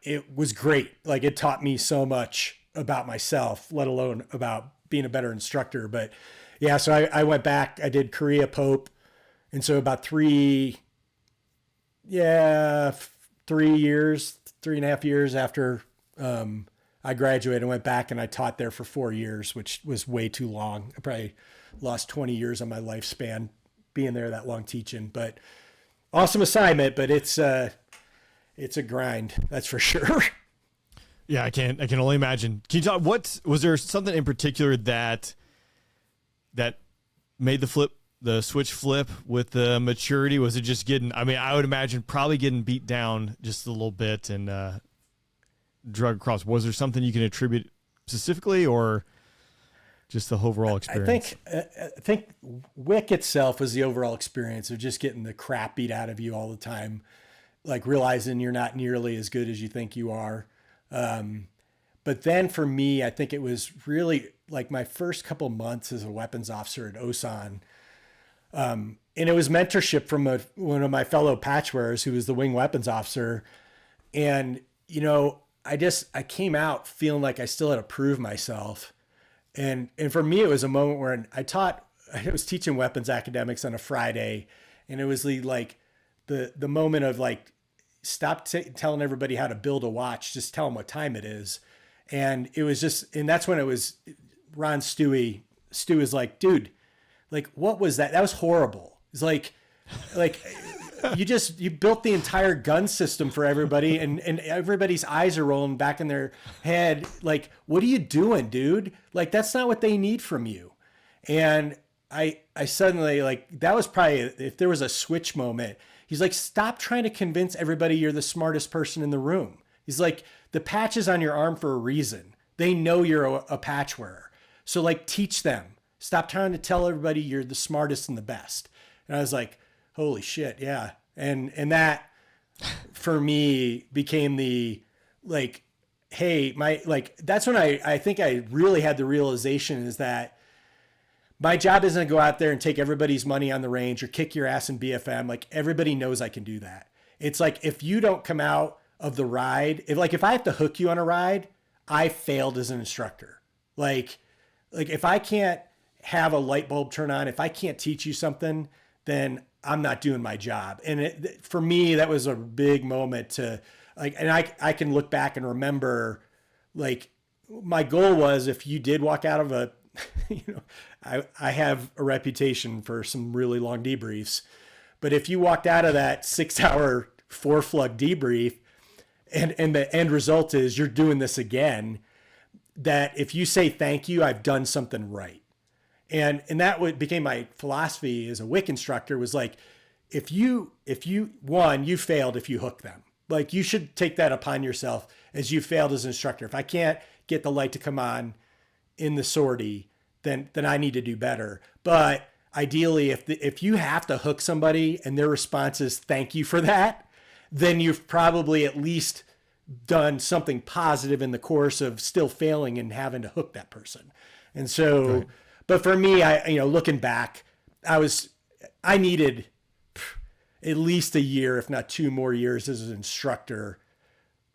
it was great. It taught me so much about myself, let alone about being a better instructor. But yeah, so I went back, I did Korea Pope. And so about 3.5 years after, I graduated, I went back and I taught there for 4 years, which was way too long. I probably lost 20 years on my lifespan being there that long teaching, but awesome assignment, but it's a grind. That's for sure. Yeah, I can only imagine. Can you talk, was there something in particular that made the switch flip with the maturity? Was it just I would imagine probably getting beat down just a little bit and drug across. Was there something you can attribute specifically, or just the overall experience? I think WIC itself was the overall experience of just getting the crap beat out of you all the time, like realizing you're not nearly as good as you think you are. But then for me, I think it was really like my first couple months as a weapons officer at OSAN. And it was mentorship from one of my fellow patch wearers who was the wing weapons officer. And, I came out feeling like I still had to prove myself. And for me, it was a moment where I was teaching weapons academics on a Friday, and it was the moment of like, stop telling everybody how to build a watch, just tell them what time it is. And it was and that's when it was Ron Stewie. Stu was like, dude, like, what was that? That was horrible. It's like you built the entire gun system for everybody, and everybody's eyes are rolling back in their head. Like, what are you doing, dude? Like, that's not what they need from you. And I suddenly, like, that was probably, if there was a switch moment, he's like, stop trying to convince everybody you're the smartest person in the room. He's like, the patch is on your arm for a reason. They know you're a patch wearer. So like, teach them. Stop trying to tell everybody you're the smartest and the best. And I was like, holy shit. Yeah. And that for me became the, like, hey, that's when I think I really had the realization is that my job isn't to go out there and take everybody's money on the range or kick your ass in BFM. Like, everybody knows I can do that. It's like, if you don't come out of the ride, if I have to hook you on a ride, I failed as an instructor. Like if I can't have a light bulb turn on, if I can't teach you something, then I'm not doing my job. And for me, that was a big moment to and I can look back and remember, like, my goal was, if you did walk out of I have a reputation for some really long debriefs, but if you walked out of that 6-hour 4-flug debrief and the end result is you're doing this again, that if you say thank you, I've done something right. And that became my philosophy as a WIC instructor, was like, if you failed if you hook them. Like, you should take that upon yourself as you failed as an instructor. If I can't get the light to come on in the sortie, then I need to do better. But ideally, if you have to hook somebody and their response is thank you for that, then you've probably at least done something positive in the course of still failing and having to hook that person. And so, right. But for me, looking back, I needed at least a year, if not 2 more years as an instructor.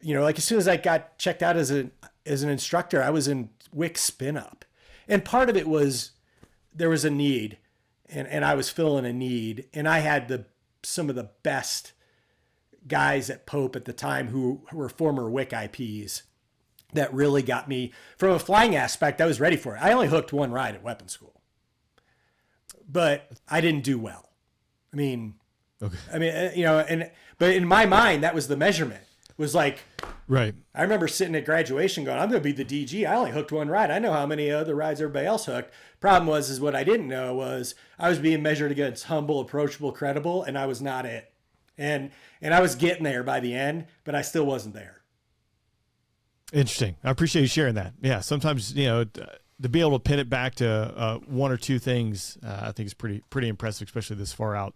Like, as soon as I got checked out as an instructor, I was in WIC spin up. And part of it was there was a need, and I was filling a need, and I had some of the best guys at Pope at the time who were former WIC IPs that really got me. From a flying aspect, I was ready for it. I only hooked 1 ride at weapons school, but I didn't do well. Okay. But in my mind, that was the measurement. Was like, right. I remember sitting at graduation going, I'm going to be the DG. I only hooked 1 ride. I know how many other rides everybody else hooked. Problem was what I didn't know was I was being measured against humble, approachable, credible, and I was not it. And I was getting there by the end, but I still wasn't there. Interesting. I appreciate you sharing that. Yeah. Sometimes, to be able to pin it back to 1 or 2 things, I think is pretty impressive, especially this far out.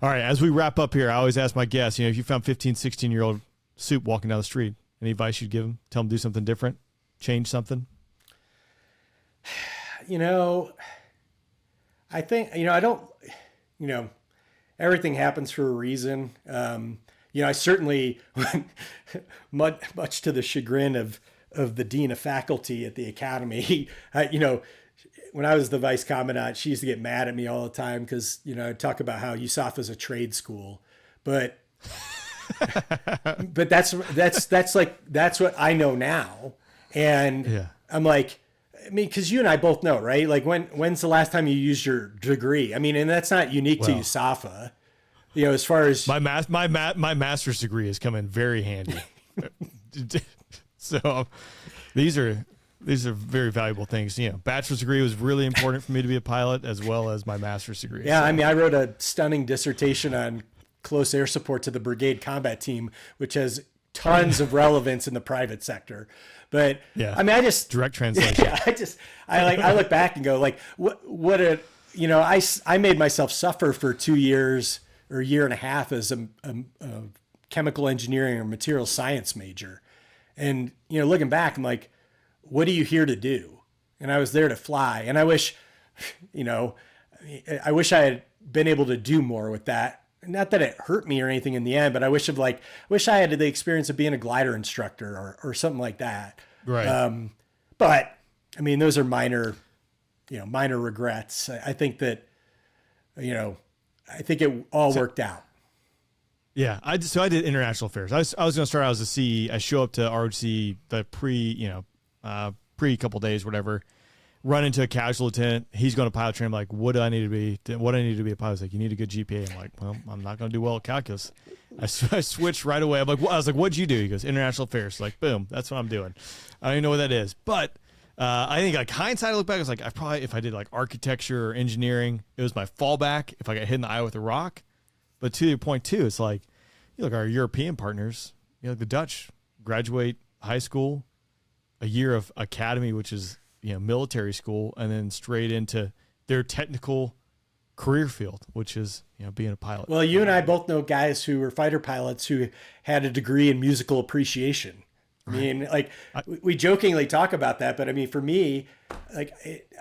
All right. As we wrap up here, I always ask my guests, if you found 15, 16-year-old Soup walking down the street, any advice you'd give them? Tell them to do something different, change something? I think, I don't, everything happens for a reason. I certainly, much to the chagrin of the dean of faculty at the academy, when I was the vice commandant, she used to get mad at me all the time because, I'd talk about how USAF is a trade school, but that's what I know now. And yeah. I'm like, I mean, because you and I both know, right? Like when's the last time you used your degree? I mean, and that's not unique to USAFA. You know, as far as my master's degree has come in very handy. So these are very valuable things. You know, bachelor's degree was really important for me to be a pilot, as well as my master's degree. Yeah, so. I mean, I wrote a stunning dissertation on close air support to the brigade combat team, which has tons of relevance in the private sector. But yeah, I mean, I just direct translation. Yeah, I look back and go like, I made myself suffer for 2 years or a year and a half as a chemical engineering or material science major. And, you know, looking back, I'm like, what are you here to do? And I was there to fly. And I wish, you know, I wish I had been able to do more with that. Not that it hurt me or anything in the end, but I wish I had the experience of being a glider instructor or something like that. Right. But I mean, those are minor regrets. I think that, you know, I think it all worked out. Yeah. I did international affairs. I was going to start out as a CE. I show up to ROC the pre couple days, whatever, run into a casual lieutenant. He's going to pilot train. I'm like, what do I need to be a pilot? He's like, you need a good GPA. I'm like, well, I'm not going to do well at calculus. I switched right away. I was like, what'd you do? He goes, international affairs. Like, boom, that's what I'm doing. I don't even know what that is. But I think like hindsight, I look back, I was like, if I did like architecture or engineering, it was my fallback if I got hit in the eye with a rock. But to your point too, it's like, you look, our European partners, you know, the Dutch graduate high school, a year of academy, which is, you know, military school, and then straight into their technical career field, which is, you know, being a pilot. Well, you and I both know guys who were fighter pilots who had a degree in musical appreciation. I mean, like we jokingly talk about that, but I mean, for me, like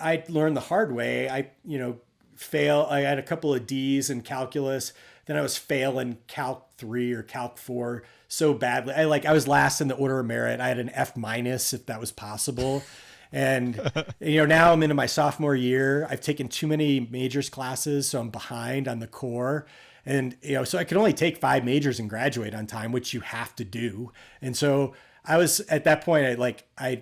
I learned the hard way. I had a couple of D's in calculus. Then I was failing Calc 3 or Calc 4 so badly. I was last in the order of merit. I had an F- if that was possible. And, you know, now I'm into my sophomore year. I've taken too many majors classes, so I'm behind on the core. And, you know, so I can only take 5 majors and graduate on time, which you have to do. And so I was at that point,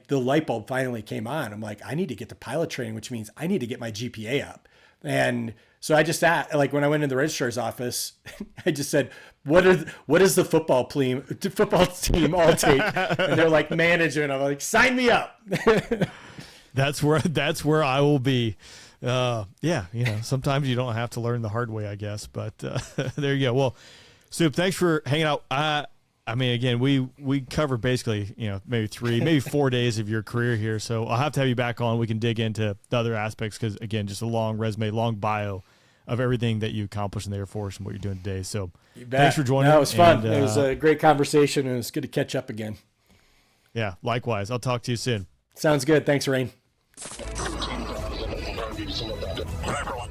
the light bulb finally came on. I'm like, I need to get to pilot training, which means I need to get my GPA up. And so I just when I went in the registrar's office, I just said, what does the football team all take? And they're like, management. I'm like, sign me up. That's where I will be. Yeah. You know, sometimes you don't have to learn the hard way, I guess, but there you go. Well, Soup, thanks for hanging out. I mean, again, we covered basically, you know, maybe 4 days of your career here. So I'll have to have you back on. We can dig into the other aspects because, again, just a long resume, long bio of everything that you accomplished in the Air Force and what you're doing today. So thanks for joining. No, it was fun. It was a great conversation, and it's good to catch up again. Yeah, likewise. I'll talk to you soon. Sounds good. Thanks, Rain. Hi, everyone.